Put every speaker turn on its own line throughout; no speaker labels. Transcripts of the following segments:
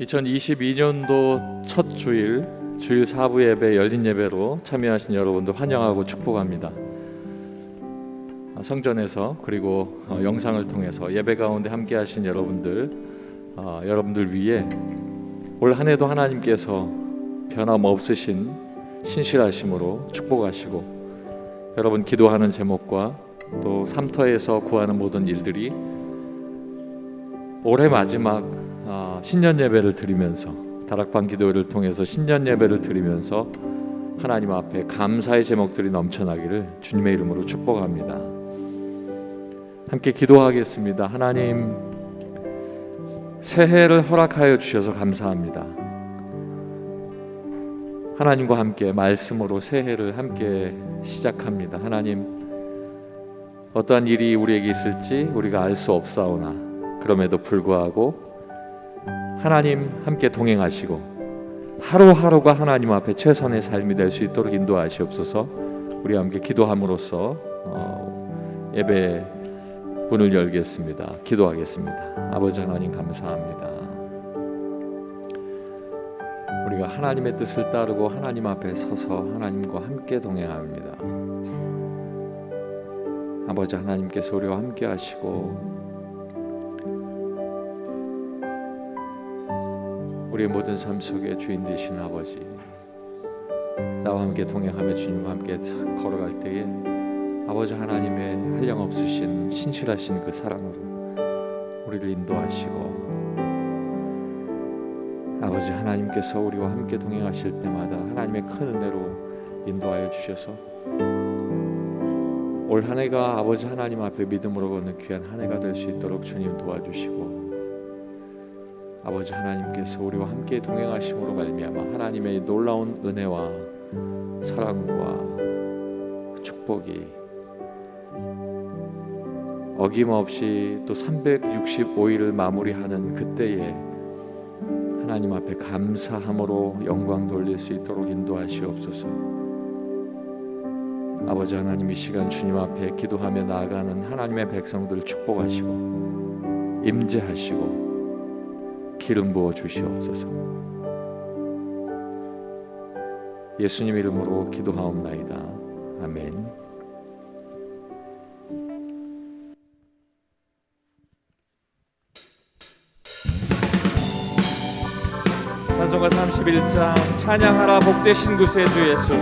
2022년도 첫 주일 사부 예배 열린 예배로 참여하신 여러분들 환영하고 축복합니다. 성전에서 그리고 영상을 통해서 예배 가운데 함께 하신 여러분들 위해 올 한 해도 하나님께서 변함없으신 신실하심으로 축복하시고, 여러분 기도하는 제목과 또 삼터에서 구하는 모든 일들이 올해 마지막 신년 예배를 드리면서, 다락방 기도회를 통해서 신년 예배를 드리면서 하나님 앞에 감사의 제목들이 넘쳐나기를 주님의 이름으로 축복합니다. 함께 기도하겠습니다. 하나님, 새해를 허락하여 주셔서 감사합니다. 하나님과 함께 말씀으로 새해를 함께 시작합니다. 하나님, 어떠한 일이 우리에게 있을지 우리가 알 수 없사오나 그럼에도 불구하고 하나님 함께 동행하시고 하루하루가 하나님 앞에 최선의 삶이 될 수 있도록 인도하시옵소서. 우리 함께 기도함으로써 예배 문을 열겠습니다. 기도하겠습니다. 아버지 하나님, 감사합니다. 우리가 하나님의 뜻을 따르고 하나님 앞에 서서 하나님과 함께 동행합니다. 아버지 하나님께서 우리와 함께 하시고 우리의 모든 삶 속에 주인 되신 아버지, 나와 함께 동행하며 주님과 함께 걸어갈 때에 아버지 하나님의 한량없으신 신실하신 그 사랑으로 우리를 인도하시고, 아버지 하나님께서 우리와 함께 동행하실 때마다 하나님의 큰 은혜로 인도하여 주셔서 올 한 해가 아버지 하나님 앞에 믿음으로 걷는 귀한 한 해가 될 수 있도록 주님 도와주시고, 아버지 하나님께서 우리와 함께 동행하심으로 말미암아 하나님의 놀라운 은혜와 사랑과 축복이 어김없이 또 365일을 마무리하는 그때에 하나님 앞에 감사함으로 영광 돌릴 수 있도록 인도하시옵소서. 아버지 하나님, 이 시간 주님 앞에 기도하며 나아가는 하나님의 백성들을 축복하시고 임재하시고 기름 부어 주시옵소서. 예수님 이름으로 기도하옵나이다. 아멘. 찬송가 31장 찬양하라 복되신 구세주 예수.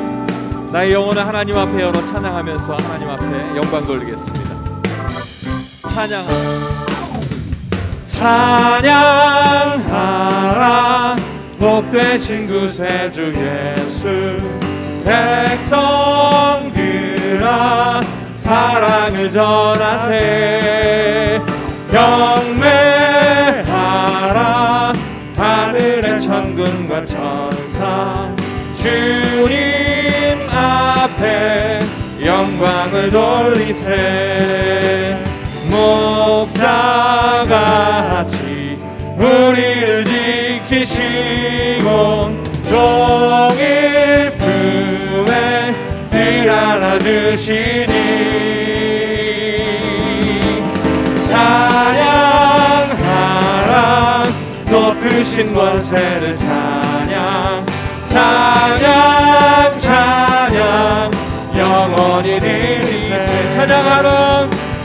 나의 영혼을 하나님 앞에 열어 찬양하면서 하나님 앞에 영광 돌리겠습니다. 찬양하라 복되신 구세주 예수. 백성들아 사랑을 전하세. 경배하라 하늘의 천군과 천사. 주님 앞에 영광을 돌리세. 목자같이 우리를 지키시고 종일 품에 늘 안아주시니. 찬양하라 높으신 권세를 찬양. 찬양 찬양 영원히 들리세.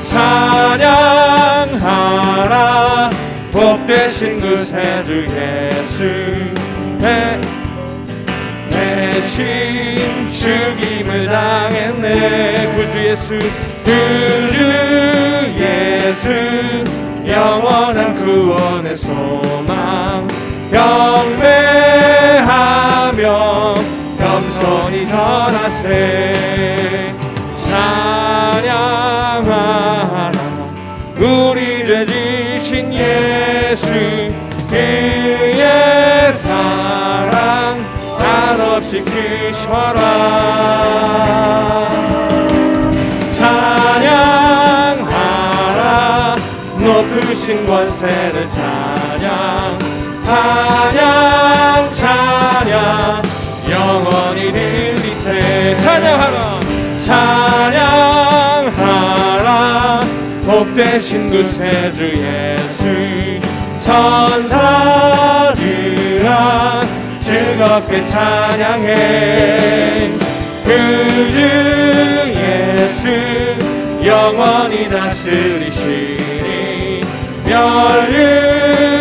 찬양하라 복되신 구세주 예수. 대신 죽임을 당했네. 구주 예수 영원한 구원의 소망. 경배하며 겸손히 전하세. 찬양하라 우리 죄 지신 예수. 그의 사랑 한없이 크셔라. 찬양하라 높으신 권세를 찬양. 찬양 찬양 영원히 들리세. 찬양하라 복되신 구세주 예수. 천사들 즐겁게 찬양해. 그 주 예수 영원히 다스리시니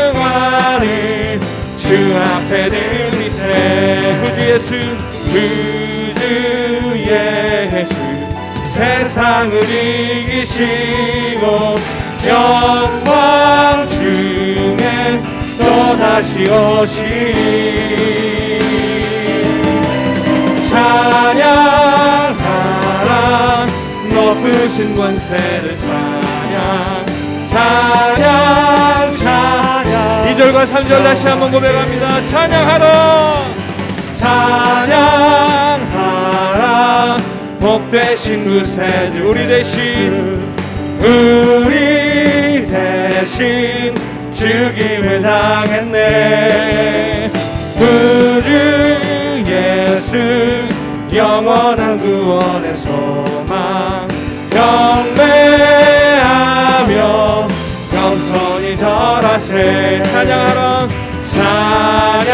멸류관을 주 앞에 드리세. 그 주 예수 그 주 예수 세상을 이기시고 영광 중에 또다시 오시리. 찬양하라 높으신 권세를 찬양 찬양 찬양. 2절과 3절 다시 한번 고백합니다. 찬양하라 찬양하라 복되신 구세주 우리 대신 죽임을 당했네. 그 주 예수 영원한 구원의 소망 경배하며 겸손히 절하세. 찬양하라 찬양하라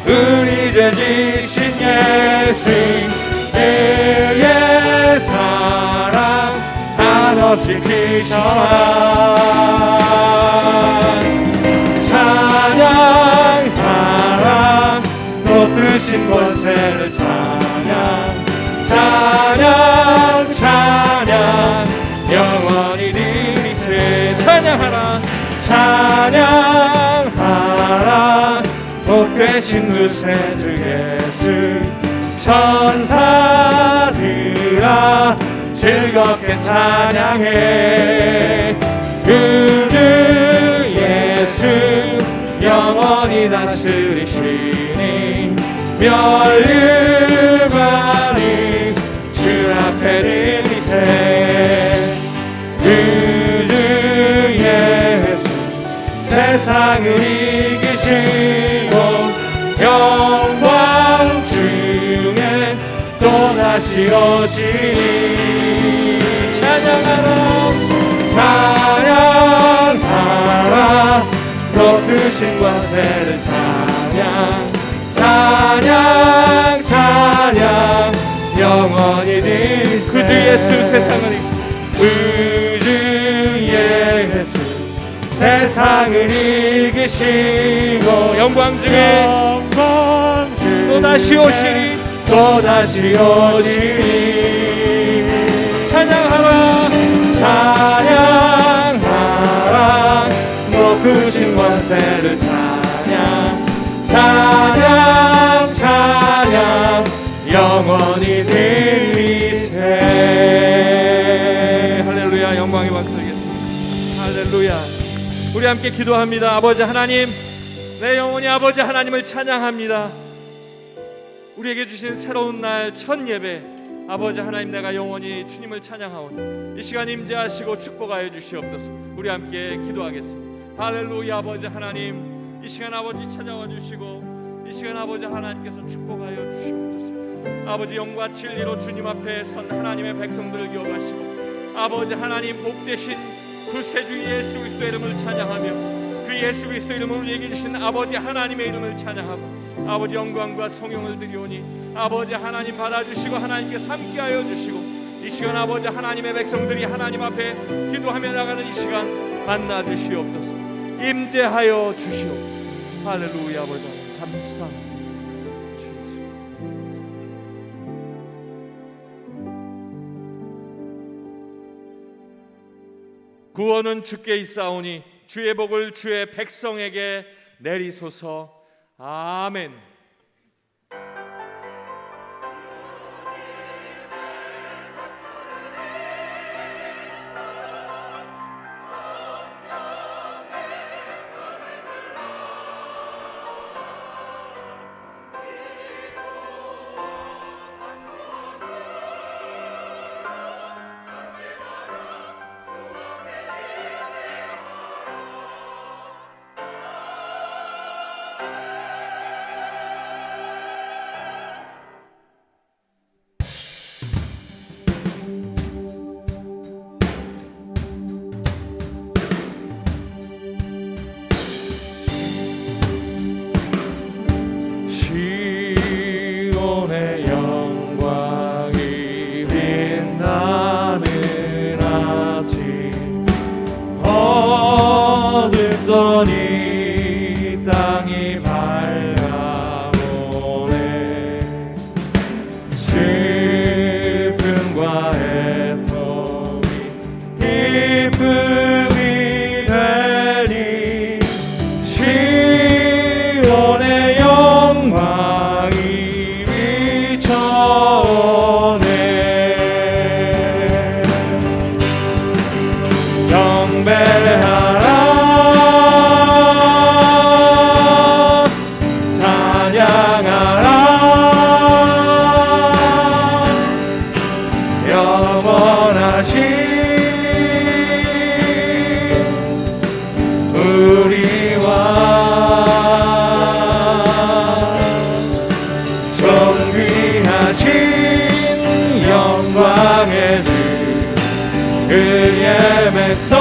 우리 죄 지신 예수 그의 사랑 한없이 크셔라. 찬양하라 높으신 권세를 찬양 찬양 찬양 영원히 드리세. 찬양하라 찬양하라 복되신 구세주 예수 천사들아 즐겁게 찬양해. 그 주 예수 영원히 다스리시니 멸류관을 주 앞에 드리세. 그 주 예수 세상을 이기시고 영광 중에 또다시 오시리. 찬양하라 찬양하라 높으신 권세를 찬양 찬양 찬양 영원히 늘. 그 주 예수 세상을 그 주 예수 세상을 이기시고 영광 중에 또다시 오시리 또다시 오시리. 찬양하라 찬양하라 높으신 권세를 찬양 찬양 찬양 영원히 드리세. 할렐루야. 영광이 받드리겠습니다. 할렐루야. 우리 함께 기도합니다. 아버지 하나님, 내 영혼이 아버지 하나님을 찬양합니다. 우리에게 주신 새로운 날 첫 예배, 아버지 하나님 내가 영원히 주님을 찬양하오니 이 시간 임재하시고 축복하여 주시옵소서. 우리 함께 기도하겠습니다. 할렐루야. 아버지 하나님, 이 시간 아버지 찾아와 주시고 이 시간 아버지 하나님께서 축복하여 주시옵소서. 아버지 영과 진리로 주님 앞에 선 하나님의 백성들을 기억하시고 아버지 하나님 복되신 구세주 예수 그리스도의 이름을 찬양하며 그 예수 그리스도의 이름을 우리에게 주신 아버지 하나님의 이름을 찬양하고 아버지 영광과 성용을 드리오니 아버지 하나님 받아주시고 하나님께서 함께하여 주시고 이 시간 아버지 하나님의 백성들이 하나님 앞에 기도하며 나가는 이 시간 만나 주시옵소서. 임재하여 주시옵소서. 할렐루야. 아버지 감사합니다. 구원은 주께 있사오니 주의 복을 주의 백성에게 내리소서. 아멘.
같이 어둡던 이 땅이 밝아오네. 슬픔과 애통이 기쁨이 되니 시온의 영광이 비춰오네. 경배하라 찬양하라 영원하신 우리와 존귀하신 영광의 주 그의 백성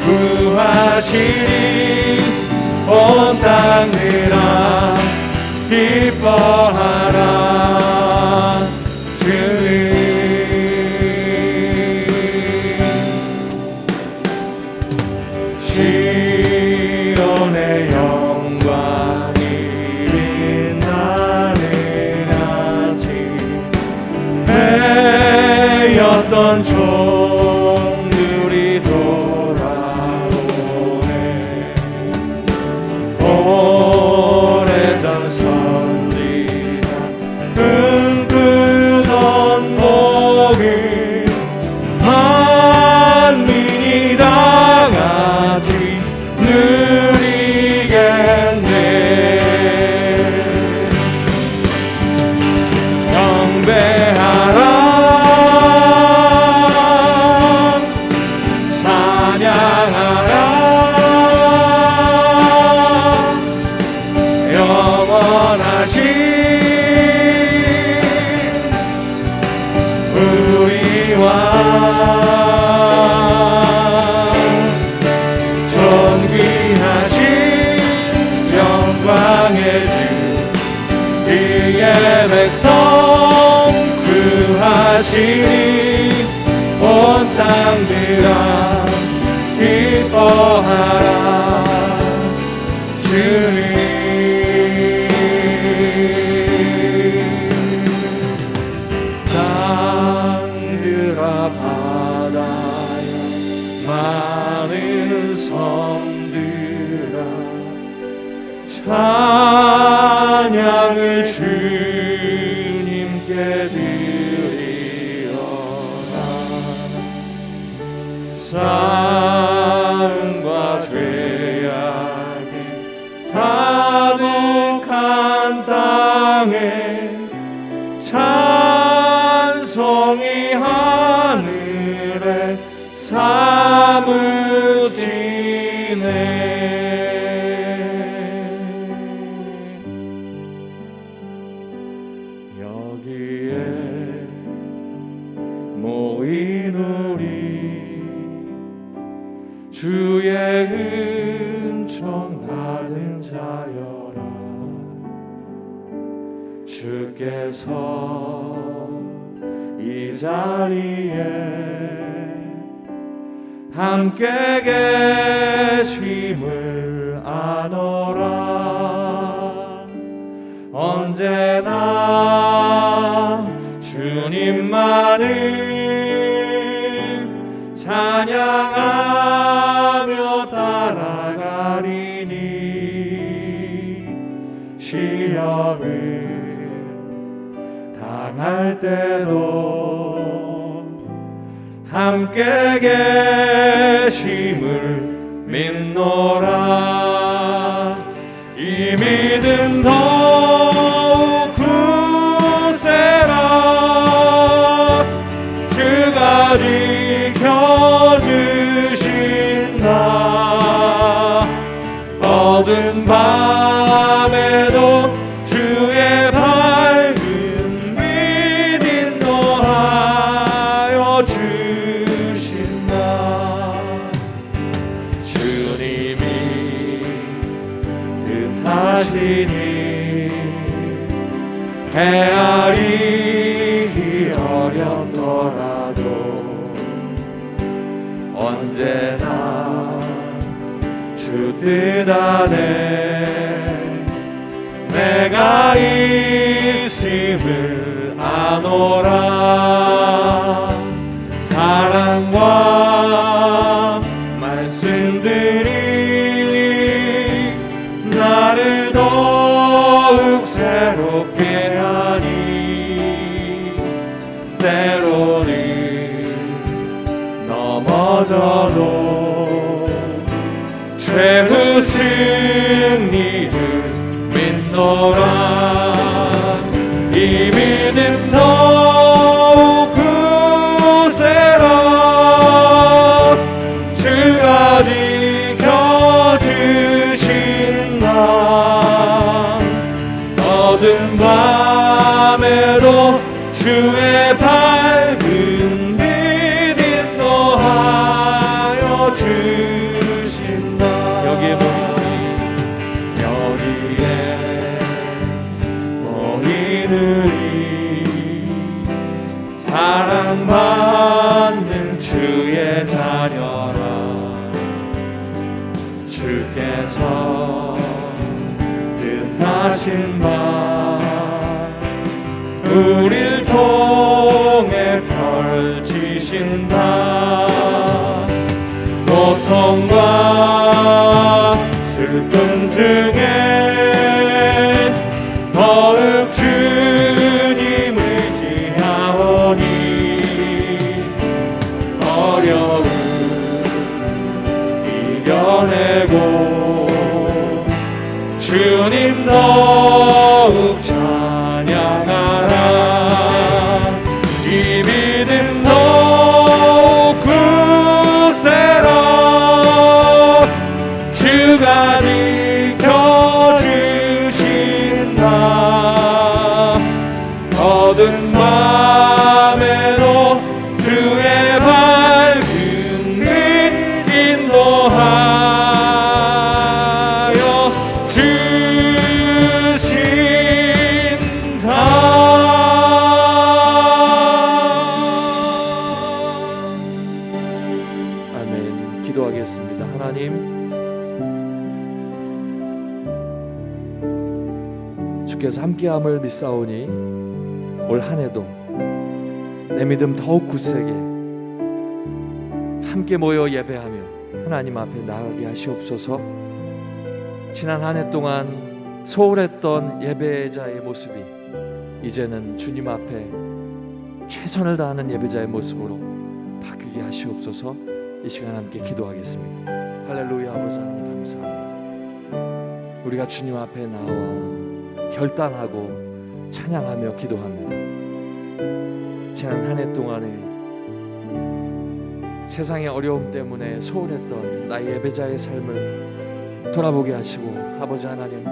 구하시니 온 땅들아 기뻐하라. 주님 시온의 영광이 빛나는 아침 매였던 종들이 돌아오네. 오래전 선지자 꿈꾸던 복을 만민이 다 같이 누리겠네. 경배하라 찬양하라 영원하신 우리와 존귀하신 영광의 주 그의 백성 구하시니 온 땅들아 기뻐하라. 주님 땅들아 바다야 많은 섬들아 찬양을 주님께 드리어라. 싸움과 죄악이 가득한 땅에 찬송이 하늘에 사무치네. 여기에 모인 우리 주의 은총 받은 자여라. 주께서 이 자리에 함께 계심을 아노라. 언제나 주님만을 찬양하며 따라가리니 시험을 당할 때도 함께 계심을 믿노라. 이 믿음 더욱 굳세라. 주가 지켜주신다. 어두운 밤에도 주의 밝은 빛 인도하여 주신다. 주님이 뜻하시니 헤아리기 어렵더라도 언제나 주 뜻 안에 내가 있음을 아노라. 사랑과 말씀들이 나를 더욱 새롭게 하니 때로는 넘어져도 최후 승리를 믿노라. 이 믿음 더욱 굳세라. 주가 지켜주신 나 어두운 밤에도 주의 밝은 빛 인도하여 주신다. 여기에 모이느니 사랑받는 주의 자녀라. 주께서 뜻하신 바 우릴 통해 펼치신다. 고통과 슬픔 중에 더욱 주님 의지하오니 어려움 이겨내고 주님 더욱 찬양하라. 이 믿음 더욱 굳세라. 주가 지켜주신다. 어두운 밤에도 주의 밝은 빛 인도하여 주신다.
아멘. 기도하겠습니다. 하나님, 주께서 함께함을 믿사오니 올 한해도 내 믿음 더욱 굳세게 함께 모여 예배하며 하나님 앞에 나가게 하시옵소서. 지난 한 해 동안 소홀했던 예배자의 모습이 이제는 주님 앞에 최선을 다하는 예배자의 모습으로 바뀌게 하시옵소서. 이 시간 함께 기도하겠습니다. 할렐루야. 아버지 하나님 감사합니다. 우리가 주님 앞에 나와 결단하고 찬양하며 기도합니다. 지난 한 해 동안에 세상의 어려움 때문에 소홀했던 나의 예배자의 삶을 돌아보게 하시고, 아버지 하나님,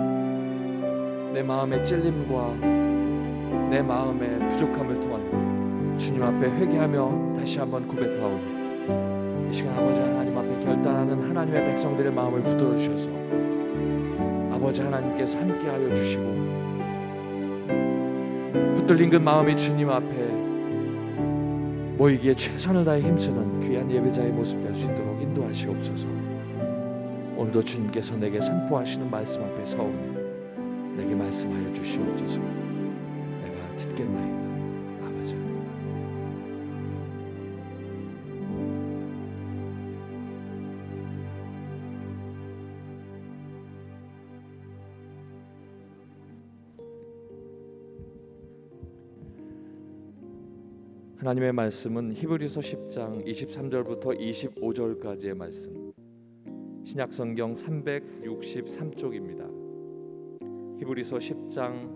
내 마음의 찔림과 내 마음의 부족함을 통하여 주님 앞에 회개하며 다시 한번 고백하오니 이 시간 아버지 하나님 앞에 결단하는 하나님의 백성들의 마음을 붙들어 주셔서 아버지 하나님께서 함께하여 주시고 붙들린 그 마음이 주님 앞에 모이기에 최선을 다해 힘쓰는 귀한 예배자의 모습 될 수 있도록 인도하시옵소서. 오늘도 주님께서 내게 선포하시는 말씀 앞에 서오니 내게 말씀하여 주시옵소서. 내가 듣겠나이다. 아버지. 하나님의 말씀은 히브리서 10장 23절부터 25절까지의 말씀, 신약성경 363쪽입니다. 히브리서 10장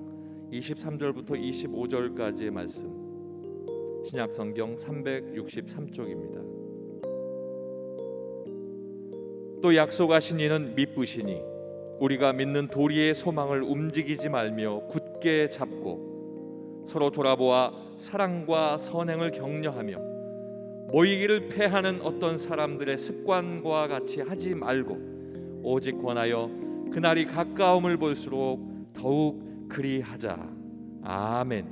23절부터 25절까지의 말씀, 신약성경 363쪽입니다. 또 약속하신 이는 미쁘시니 우리가 믿는 도리의 소망을 움직이지 말며 굳게 잡고 서로 돌아보아 사랑과 선행을 격려하며 모이기를 패하는 어떤 사람들의 습관과 같이 하지 말고 오직 권하여 그날이 가까움을 볼수록 더욱 그리하자. 아멘.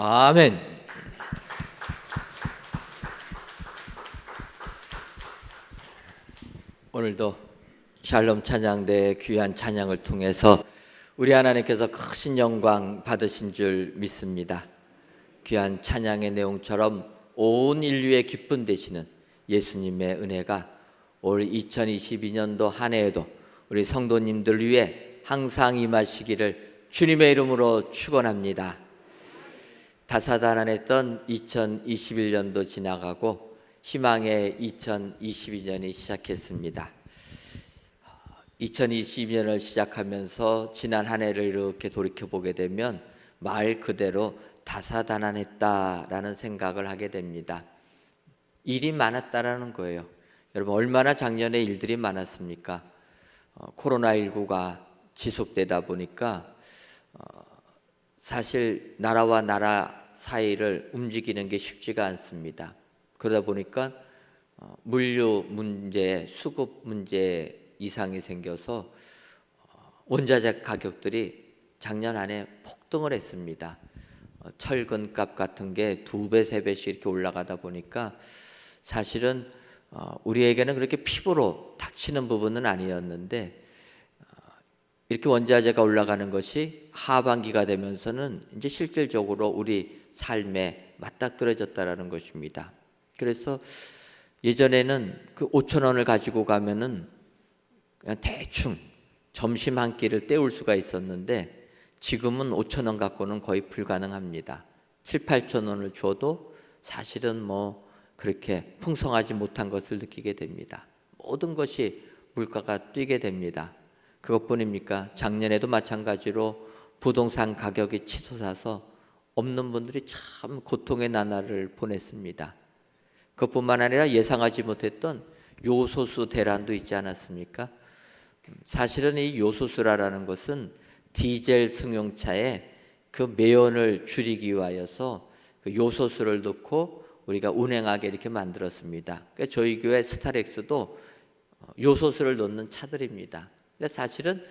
아멘. 오늘도 샬롬 찬양대의 귀한 찬양을 통해서 우리 하나님께서 크신 영광 받으신 줄 믿습니다. 귀한 찬양의 내용처럼 온 인류의 기쁨 되시는 예수님의 은혜가 올 2022년도 한 해에도 우리 성도님들 위해 항상 임하시기를 주님의 이름으로 축원합니다. 다사다난했던 2021년도 지나가고 희망의 2022년이 시작했습니다. 2022년을 시작하면서 지난 한 해를 이렇게 돌이켜보게 되면 말 그대로 다사다난했다라는 생각을 하게 됩니다. 일이 많았다라는 거예요. 여러분, 얼마나 작년에 일들이 많았습니까? 코로나19가 지속되다 보니까 사실 나라와 나라 사이를 움직이는 게 쉽지가 않습니다. 그러다 보니까 물류 문제, 수급 문제 이상이 생겨서 원자재 가격들이 작년 안에 폭등을 했습니다. 철근값 같은 게 2배, 3배씩 이렇게 올라가다 보니까 사실은 우리에게는 그렇게 피부로 닥치는 부분은 아니었는데 이렇게 원자재가 올라가는 것이 하반기가 되면서는 이제 실질적으로 우리 삶에 맞닥뜨려졌다라는 것입니다. 그래서 예전에는 그 5천 원을 가지고 가면은 그냥 대충 점심 한 끼를 때울 수가 있었는데 지금은 5천 원 갖고는 거의 불가능합니다. 7, 8천 원을 줘도 사실은 뭐 그렇게 풍성하지 못한 것을 느끼게 됩니다. 모든 것이 물가가 뛰게 됩니다. 그것뿐입니까? 작년에도 마찬가지로 부동산 가격이 치솟아서 없는 분들이 참 고통의 나날을 보냈습니다. 그것뿐만 아니라 예상하지 못했던 요소수 대란도 있지 않았습니까? 사실은 이 요소수라는 것은 디젤 승용차에 그 매연을 줄이기 위하여서 그 요소수를 넣고 우리가 운행하게 이렇게 만들었습니다. 그러니까 저희 교회 스타렉스도 요소수를 넣는 차들입니다. 근데 사실은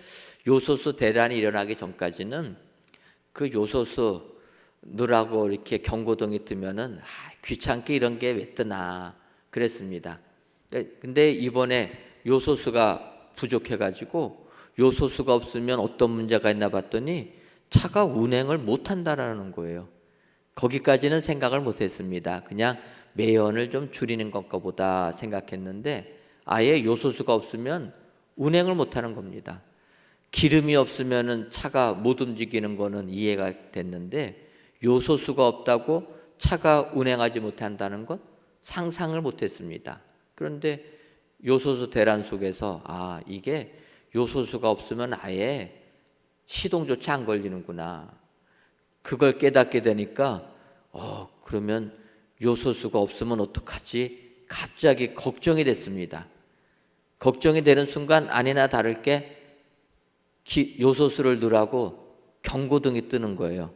요소수 대란이 일어나기 전까지는 그 요소수 넣으라고 이렇게 경고등이 뜨면은 귀찮게 이런 게 왜 뜨나 그랬습니다. 근데 이번에 요소수가 부족해가지고 요소수가 없으면 어떤 문제가 있나 봤더니 차가 운행을 못한다라는 거예요. 거기까지는 생각을 못했습니다. 그냥 매연을 좀 줄이는 것과 보다 생각했는데 아예 요소수가 없으면 운행을 못하는 겁니다. 기름이 없으면 차가 못 움직이는 거는 이해가 됐는데 요소수가 없다고 차가 운행하지 못한다는 것 상상을 못했습니다. 그런데 요소수 대란 속에서 이게 요소수가 없으면 아예 시동조차 안 걸리는구나. 그걸 깨닫게 되니까 그러면 요소수가 없으면 어떡하지? 갑자기 걱정이 됐습니다. 걱정이 되는 순간 아니나 다를게 요소수를 넣으라고 경고등이 뜨는 거예요.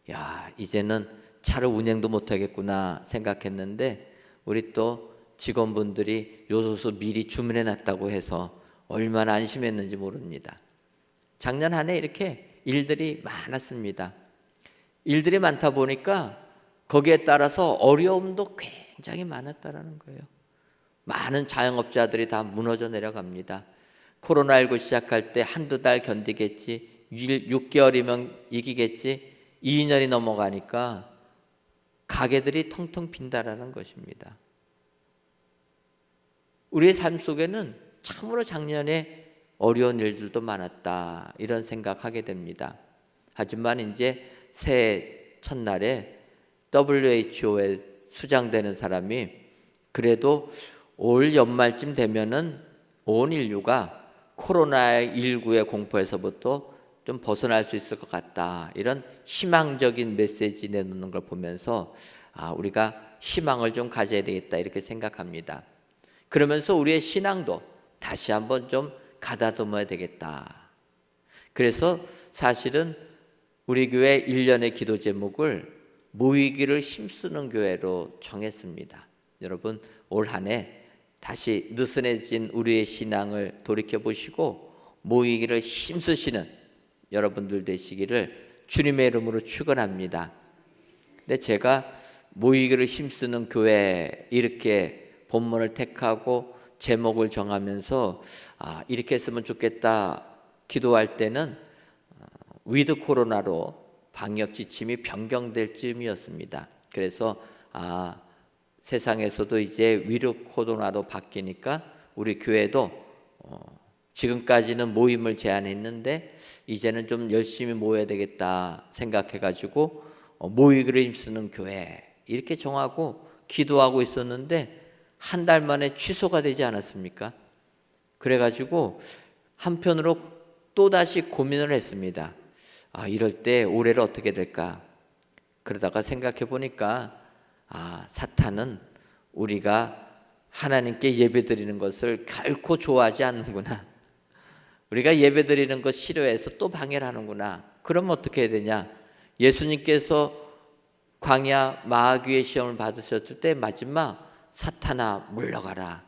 야, 이제는 차를 운행도 못하겠구나 생각했는데 우리 또 직원분들이 요소수 미리 주문해 놨다고 해서 얼마나 안심했는지 모릅니다. 작년 한 해 이렇게 일들이 많았습니다. 일들이 많다 보니까 거기에 따라서 어려움도 굉장히 많았다라는 거예요. 많은 자영업자들이 다 무너져 내려갑니다. 코로나19 시작할 때 한두 달 견디겠지, 6개월이면 이기겠지, 2년이 넘어가니까 가게들이 텅텅 빈다라는 것입니다. 우리의 삶 속에는 참으로 작년에 어려운 일들도 많았다 이런 생각하게 됩니다. 하지만 이제 새해 첫날에 WHO에 수장되는 사람이 그래도 올 연말쯤 되면은 온 인류가 코로나19의 공포에서부터 좀 벗어날 수 있을 것 같다 이런 희망적인 메시지 내놓는 걸 보면서 우리가 희망을 좀 가져야 되겠다 이렇게 생각합니다. 그러면서 우리의 신앙도 다시 한번 좀 가다듬어야 되겠다. 그래서 사실은 우리 교회 1년의 기도 제목을 모이기를 힘쓰는 교회로 정했습니다. 여러분 올 한 해 다시 느슨해진 우리의 신앙을 돌이켜보시고 모이기를 힘쓰시는 여러분들 되시기를 주님의 이름으로 축원합니다. 근데 제가 모이기를 힘쓰는 교회 이렇게 본문을 택하고 제목을 정하면서 이렇게 했으면 좋겠다 기도할 때는 위드 코로나로 방역 지침이 변경될 즈음이었습니다. 그래서 세상에서도 이제 위드 코로나로 바뀌니까 우리 교회도 지금까지는 모임을 제한했는데 이제는 좀 열심히 모여야 되겠다 생각해가지고 모이기를 힘쓰는 교회 이렇게 정하고 기도하고 있었는데 한 달 만에 취소가 되지 않았습니까? 그래가지고 한편으로 또다시 고민을 했습니다. 이럴 때 올해를 어떻게 될까? 그러다가 생각해 보니까 사탄은 우리가 하나님께 예배드리는 것을 결코 좋아하지 않는구나. 우리가 예배드리는 것 싫어해서 또 방해를 하는구나. 그럼 어떻게 해야 되냐? 예수님께서 광야 마귀의 시험을 받으셨을 때 마지막 사탄아 물러가라.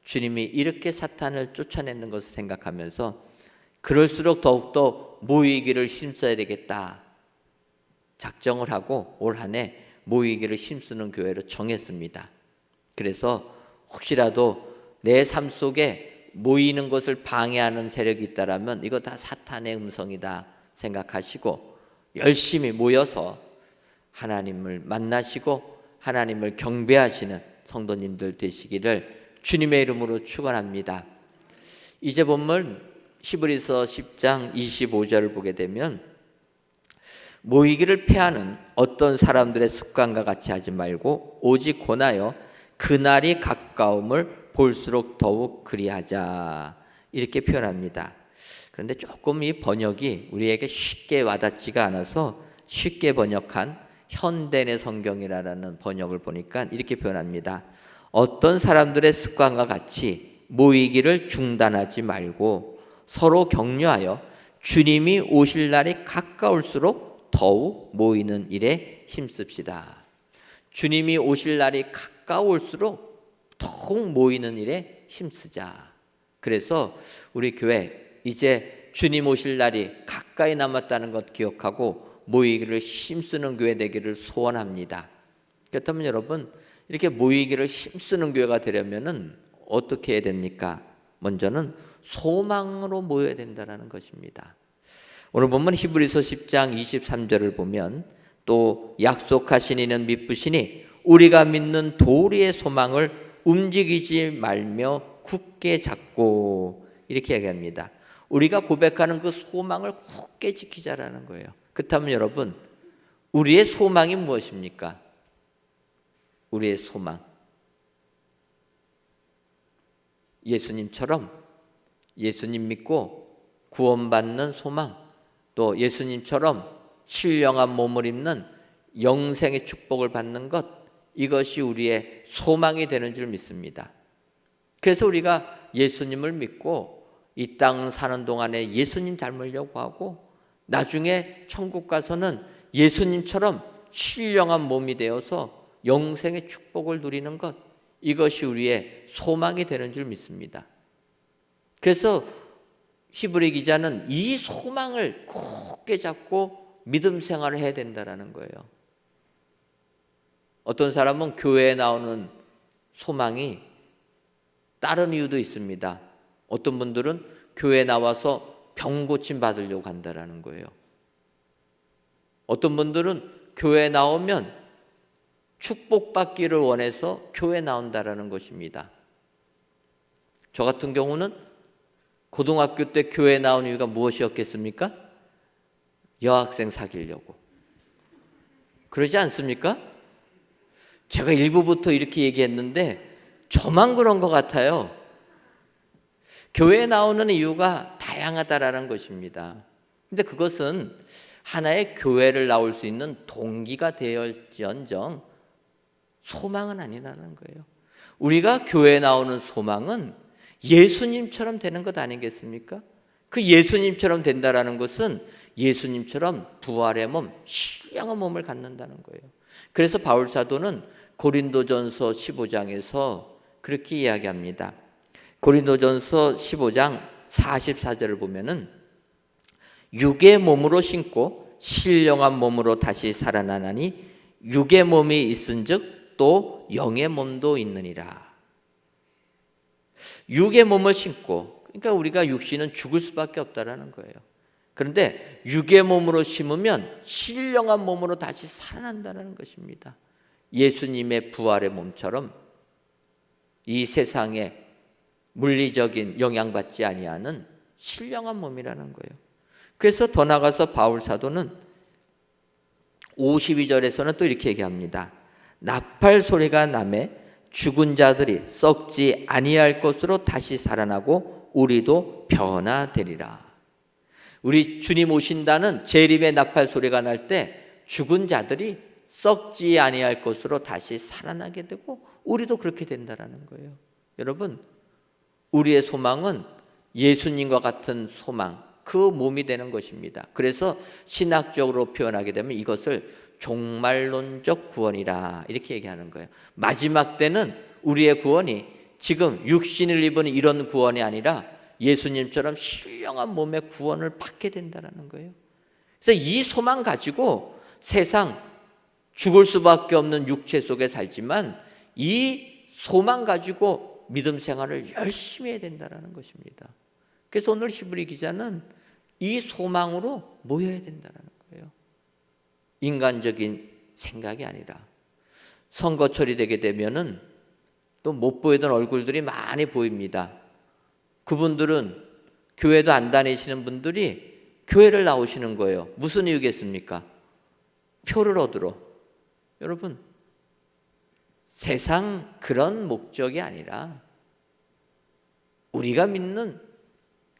주님이 이렇게 사탄을 쫓아내는 것을 생각하면서 그럴수록 더욱더 모이기를 힘써야 되겠다 작정을 하고 올 한 해 모이기를 힘쓰는 교회로 정했습니다. 그래서 혹시라도 내 삶 속에 모이는 것을 방해하는 세력이 있다라면 이거 다 사탄의 음성이다 생각하시고 열심히 모여서 하나님을 만나시고 하나님을 경배하시는 성도님들 되시기를 주님의 이름으로 축원합니다. 이제 본문 히브리서 10장 25절을 보게 되면 모이기를 패하는 어떤 사람들의 습관과 같이 하지 말고 오직 권하여 그날이 가까움을 볼수록 더욱 그리하자 이렇게 표현합니다. 그런데 조금 이 번역이 우리에게 쉽게 와닿지가 않아서 쉽게 번역한 현대의 성경이라는 번역을 보니까 이렇게 표현합니다. 어떤 사람들의 습관과 같이 모이기를 중단하지 말고 서로 격려하여 주님이 오실 날이 가까울수록 더욱 모이는 일에 힘씁시다. 주님이 오실 날이 가까울수록 더욱 모이는 일에 힘쓰자. 그래서 우리 교회 이제 주님 오실 날이 가까이 남았다는 것 기억하고 모이기를 힘쓰는 교회 되기를 소원합니다. 그렇다면 여러분 이렇게 모이기를 힘쓰는 교회가 되려면은 어떻게 해야 됩니까? 먼저는 소망으로 모여야 된다는 것입니다. 오늘 보면 히브리서 10장 23절을 보면 또 약속하신 이는 미쁘시니 우리가 믿는 도리의 소망을 움직이지 말며 굳게 잡고 이렇게 얘기합니다. 우리가 고백하는 그 소망을 굳게 지키자라는 거예요. 그렇다면 여러분 우리의 소망이 무엇입니까? 우리의 소망 예수님처럼 예수님 믿고 구원받는 소망 또 예수님처럼 신령한 몸을 입는 영생의 축복을 받는 것 이것이 우리의 소망이 되는 줄 믿습니다. 그래서 우리가 예수님을 믿고 이 땅 사는 동안에 예수님 닮으려고 하고 나중에 천국 가서는 예수님처럼 신령한 몸이 되어서 영생의 축복을 누리는 것 이것이 우리의 소망이 되는 줄 믿습니다. 그래서 히브리 기자는 이 소망을 굳게 잡고 믿음 생활을 해야 된다는 거예요. 어떤 사람은 교회에 나오는 소망이 다른 이유도 있습니다. 어떤 분들은 교회에 나와서 병 고침 받으려고 한다는 거예요. 어떤 분들은 교회에 나오면 축복받기를 원해서 교회에 나온다는 것입니다. 저 같은 경우는 고등학교 때 교회에 나온 이유가 무엇이었겠습니까? 여학생 사귀려고. 그러지 않습니까? 제가 일부부터 이렇게 얘기했는데 저만 그런 것 같아요. 교회에 나오는 이유가 다양하다라는 것입니다. 근데 그것은 하나의 교회를 나올 수 있는 동기가 되었지언정 소망은 아니라는 거예요. 우리가 교회에 나오는 소망은 예수님처럼 되는 것 아니겠습니까? 그 예수님처럼 된다라는 것은 예수님처럼 부활의 몸, 신령한 몸을 갖는다는 거예요. 그래서 바울 사도는 고린도전서 15장에서 그렇게 이야기합니다. 고린도전서 15장 44절을 보면은 육의 몸으로 신고 신령한 몸으로 다시 살아나나니 육의 몸이 있은즉 또 영의 몸도 있느니라. 육의 몸을 신고, 그러니까 우리가 육신은 죽을 수밖에 없다라는 거예요. 그런데 육의 몸으로 심으면 신령한 몸으로 다시 살아난다는 것입니다. 예수님의 부활의 몸처럼 이 세상에 물리적인 영향받지 아니하는 신령한 몸이라는 거예요. 그래서 더 나가서 바울 사도는 52절에서는 또 이렇게 얘기합니다. 나팔 소리가 나매 죽은 자들이 썩지 아니할 것으로 다시 살아나고 우리도 변화되리라. 우리 주님 오신다는 재림의 나팔 소리가 날 때 죽은 자들이 썩지 아니할 것으로 다시 살아나게 되고 우리도 그렇게 된다라는 거예요. 여러분, 우리의 소망은 예수님과 같은 소망, 그 몸이 되는 것입니다. 그래서 신학적으로 표현하게 되면 이것을 종말론적 구원이라 이렇게 얘기하는 거예요. 마지막 때는 우리의 구원이 지금 육신을 입은 이런 구원이 아니라 예수님처럼 신령한 몸의 구원을 받게 된다는 거예요. 그래서 이 소망 가지고 세상 죽을 수밖에 없는 육체 속에 살지만 이 소망 가지고 믿음 생활을 열심히 해야 된다는 것입니다. 그래서 오늘 히브리 기자는 이 소망으로 모여야 된다는 거예요. 인간적인 생각이 아니라. 선거철이 되게 되면은 또 못 보이던 얼굴들이 많이 보입니다. 그분들은 교회도 안 다니시는 분들이 교회를 나오시는 거예요. 무슨 이유겠습니까? 표를 얻으러. 여러분, 세상 그런 목적이 아니라 우리가 믿는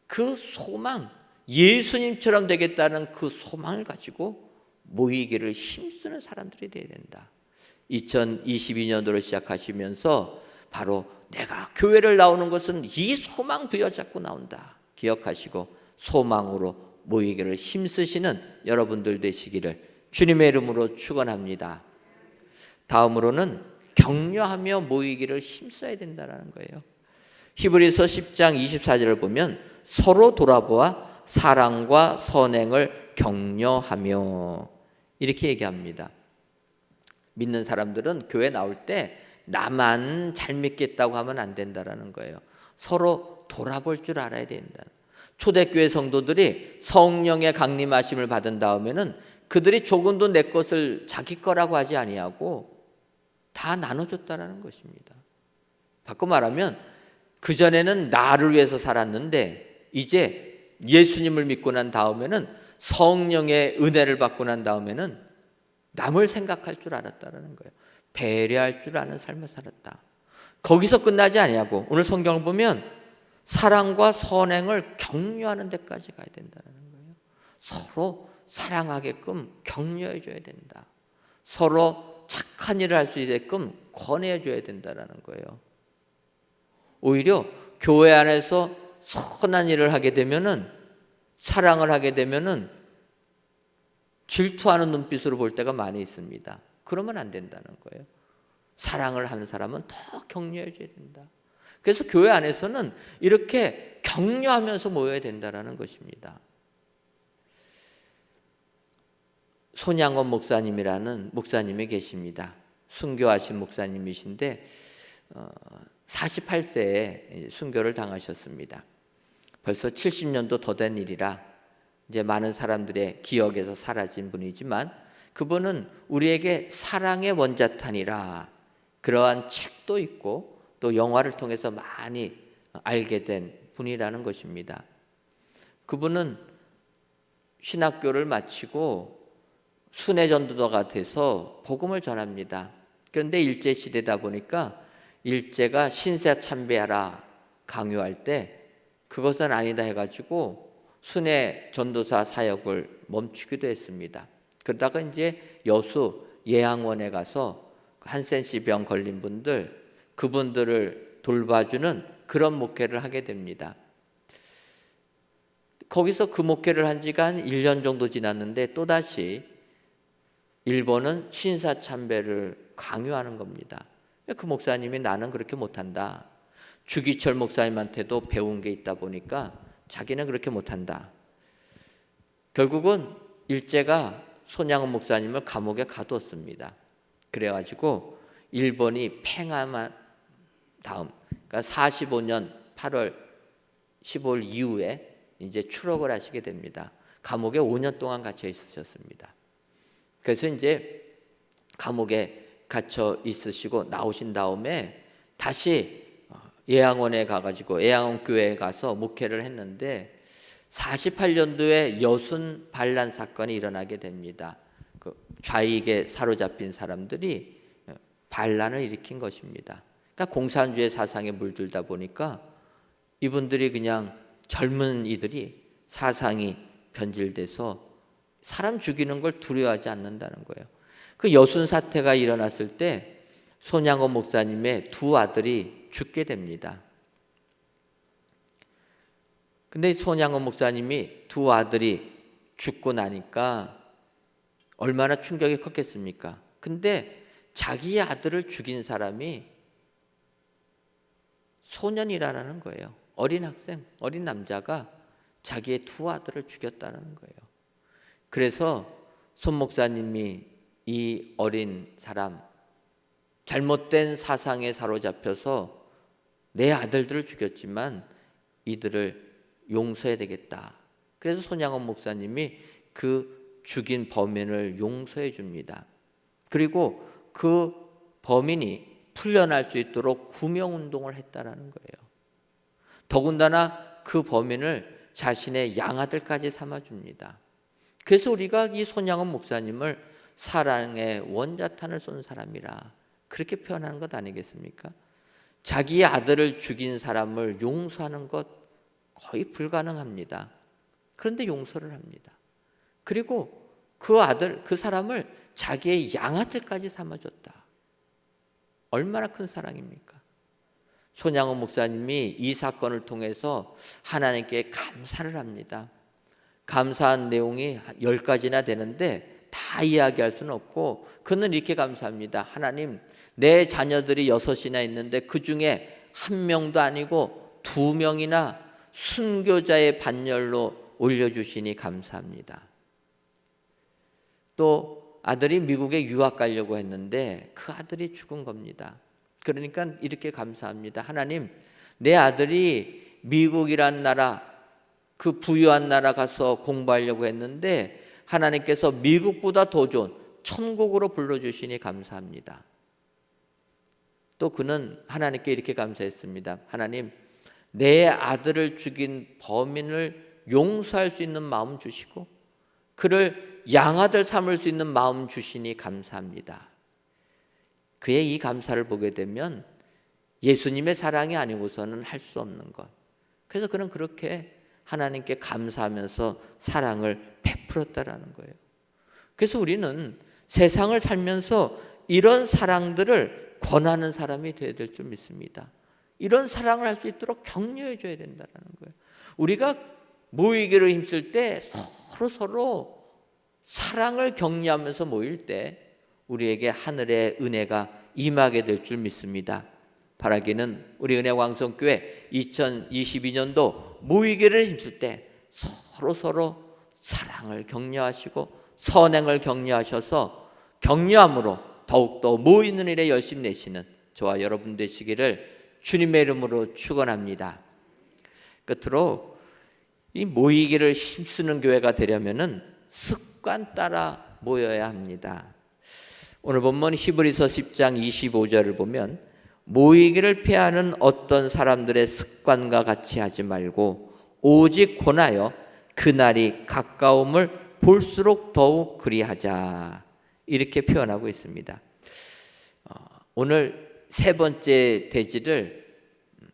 그 소망, 예수님처럼 되겠다는 그 소망을 가지고 모이기를 힘쓰는 사람들이 되어야 된다. 2022년도를 시작하시면서 바로 내가 교회를 나오는 것은 이 소망 부여잡고 나온다 기억하시고 소망으로 모이기를 힘쓰시는 여러분들 되시기를 주님의 이름으로 축원합니다. 다음으로는 격려하며 모이기를 힘써야 된다는 거예요. 히브리서 10장 24절을 보면 서로 돌아보아 사랑과 선행을 격려하며 이렇게 얘기합니다. 믿는 사람들은 교회 나올 때 나만 잘 믿겠다고 하면 안 된다는 거예요. 서로 돌아볼 줄 알아야 된다. 초대교회 성도들이 성령의 강림하심을 받은 다음에는 그들이 조금도 내 것을 자기 거라고 하지 아니하고 다 나눠줬다는 것입니다. 바꿔 말하면 그전에는 나를 위해서 살았는데 이제 예수님을 믿고 난 다음에는 성령의 은혜를 받고 난 다음에는 남을 생각할 줄 알았다는 거예요. 배려할 줄 아는 삶을 살았다. 거기서 끝나지 아니하고 오늘 성경을 보면 사랑과 선행을 격려하는 데까지 가야 된다는 거예요. 서로 사랑하게끔 격려해 줘야 된다. 서로 착한 일을 할 수 있게끔 권해 줘야 된다는 거예요. 오히려 교회 안에서 선한 일을 하게 되면은 사랑을 하게 되면은 질투하는 눈빛으로 볼 때가 많이 있습니다. 그러면 안 된다는 거예요. 사랑을 하는 사람은 더 격려해 줘야 된다. 그래서 교회 안에서는 이렇게 격려하면서 모여야 된다는 것입니다. 손양원 목사님이라는 목사님이 계십니다. 순교하신 목사님이신데 48세에 순교를 당하셨습니다. 벌써 70년도 더 된 일이라 이제 많은 사람들의 기억에서 사라진 분이지만 그분은 우리에게 사랑의 원자탄이라 그러한 책도 있고 또 영화를 통해서 많이 알게 된 분이라는 것입니다. 그분은 신학교를 마치고 순회 전도자가 돼서 복음을 전합니다. 그런데 일제 시대다 보니까 일제가 신세 참배하라 강요할 때 그것은 아니다 해가지고 순회 전도사 사역을 멈추기도 했습니다. 그러다가 이제 여수 예양원에 가서 한센시 병 걸린 분들 그분들을 돌봐주는 그런 목회를 하게 됩니다. 거기서 그 목회를 한 지가 한 1년 정도 지났는데 또다시 일본은 신사참배를 강요하는 겁니다. 그 목사님이 나는 그렇게 못한다. 주기철 목사님한테도 배운 게 있다 보니까 자기는 그렇게 못한다. 결국은 일제가 손양원 목사님을 감옥에 가두었습니다. 그래가지고 일본이 팽함한 다음, 그러니까 45년 8월 15일 이후에 이제 추록을 하시게 됩니다. 감옥에 5년 동안 갇혀 있으셨습니다. 그래서 이제 감옥에 갇혀 있으시고 나오신 다음에 다시 예양원에 가가지고 예양원 교회에 가서 목회를 했는데 48년도에 여순 반란 사건이 일어나게 됩니다. 그 좌익에 사로잡힌 사람들이 반란을 일으킨 것입니다. 그러니까 공산주의 사상에 물들다 보니까 이분들이 그냥 젊은 이들이 사상이 변질돼서 사람 죽이는 걸 두려워하지 않는다는 거예요. 그 여순 사태가 일어났을 때 손양원 목사님의 두 아들이 죽게 됩니다. 근데 손양원 목사님이 두 아들이 죽고 나니까 얼마나 충격이 컸겠습니까? 근데 자기의 아들을 죽인 사람이 소년이라는 거예요. 어린 학생, 어린 남자가 자기의 두 아들을 죽였다는 거예요. 그래서 손 목사님이 이 어린 사람, 잘못된 사상에 사로잡혀서 내 아들들을 죽였지만 이들을 용서해야 되겠다. 그래서 손양원 목사님이 그 죽인 범인을 용서해 줍니다. 그리고 그 범인이 풀려날 수 있도록 구명운동을 했다라는 거예요. 더군다나 그 범인을 자신의 양아들까지 삼아줍니다. 그래서 우리가 이 손양원 목사님을 사랑의 원자탄을 쏜 사람이라 그렇게 표현하는 것 아니겠습니까? 자기의 아들을 죽인 사람을 용서하는 것 거의 불가능합니다. 그런데 용서를 합니다. 그리고 그 아들, 그 사람을 자기의 양아들까지 삼아줬다. 얼마나 큰 사랑입니까? 손양원 목사님이 이 사건을 통해서 하나님께 감사를 합니다. 감사한 내용이 10가지나 되는데 다 이야기할 수는 없고 그는 이렇게 감사합니다. 하나님, 내 자녀들이 6이나 있는데 그 중에 1명도 아니고 2명이나 순교자의 반열로 올려주시니 감사합니다. 또 아들이 미국에 유학 가려고 했는데 그 아들이 죽은 겁니다. 그러니까 이렇게 감사합니다. 하나님, 내 아들이 미국이란 나라, 그 부유한 나라 가서 공부하려고 했는데 하나님께서 미국보다 더 좋은 천국으로 불러주시니 감사합니다. 또 그는 하나님께 이렇게 감사했습니다. 하나님, 내 아들을 죽인 범인을 용서할 수 있는 마음 주시고 그를 양아들 삼을 수 있는 마음 주시니 감사합니다. 그의 이 감사를 보게 되면 예수님의 사랑이 아니고서는 할 수 없는 것. 그래서 그는 그렇게 하나님께 감사하면서 사랑을 베풀었다라는 거예요. 그래서 우리는 세상을 살면서 이런 사랑들을 권하는 사람이 되어야 될 줄 믿습니다. 이런 사랑을 할 수 있도록 격려해 줘야 된다는 거예요. 우리가 모이기를 힘쓸 때 서로 사랑을 격려하면서 모일 때 우리에게 하늘의 은혜가 임하게 될 줄 믿습니다. 바라기는 우리 은혜광성교회 2022년도 모이기를 힘쓸 때 서로 사랑을 격려하시고 선행을 격려하셔서 격려함으로 더욱더 모이는 일에 열심 내시는 저와 여러분 되시기를 주님의 이름으로 축원합니다. 끝으로 이 모이기를 힘쓰는 교회가 되려면은 습관 따라 모여야 합니다. 오늘 본문 히브리서 10장 25절을 보면 모이기를 피하는 어떤 사람들의 습관과 같이 하지 말고 오직 권하여 그날이 가까움을 볼수록 더욱 그리하자, 이렇게 표현하고 있습니다. 오늘 세 번째 대지를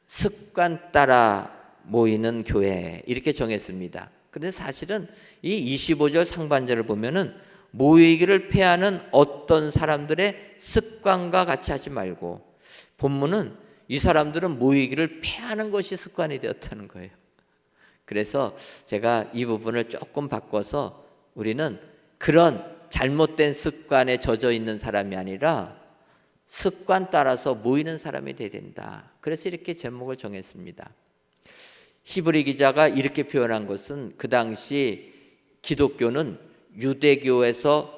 습관 따라 모이는 교회, 이렇게 정했습니다. 그런데 사실은 이 25절 상반절을 보면은 모이기를 피하는 어떤 사람들의 습관과 같이 하지 말고, 본문은 이 사람들은 모이기를 피하는 것이 습관이 되었다는 거예요. 그래서 제가 이 부분을 조금 바꿔서 우리는 그런 잘못된 습관에 젖어 있는 사람이 아니라 습관 따라서 모이는 사람이 돼야 된다. 그래서 이렇게 제목을 정했습니다. 히브리 기자가 이렇게 표현한 것은 그 당시 기독교는 유대교에서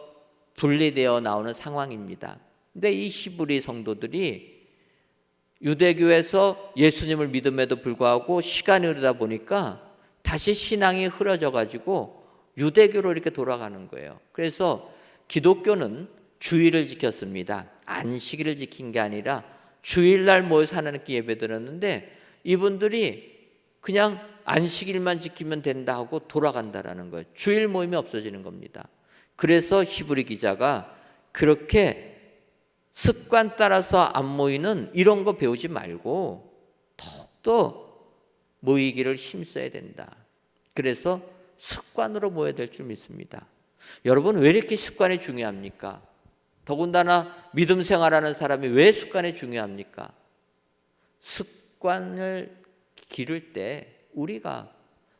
분리되어 나오는 상황입니다. 근데 이 히브리 성도들이 유대교에서 예수님을 믿음에도 불구하고 시간이 흐르다 보니까 다시 신앙이 흐려져 가지고 유대교로 이렇게 돌아가는 거예요. 그래서 기독교는 주일을 지켰습니다. 안식일을 지킨 게 아니라 주일날 모여서 하나님께 예배드렸는데 이분들이 그냥 안식일만 지키면 된다 하고 돌아간다라는 거예요. 주일 모임이 없어지는 겁니다. 그래서 히브리 기자가 그렇게 습관 따라서 안 모이는 이런 거 배우지 말고 더욱더 모이기를 힘써야 된다. 그래서 습관으로 모여야 될 줄 믿습니다. 여러분, 왜 이렇게 습관이 중요합니까? 더군다나 믿음 생활하는 사람이 왜 습관이 중요합니까? 습관을 기를 때 우리가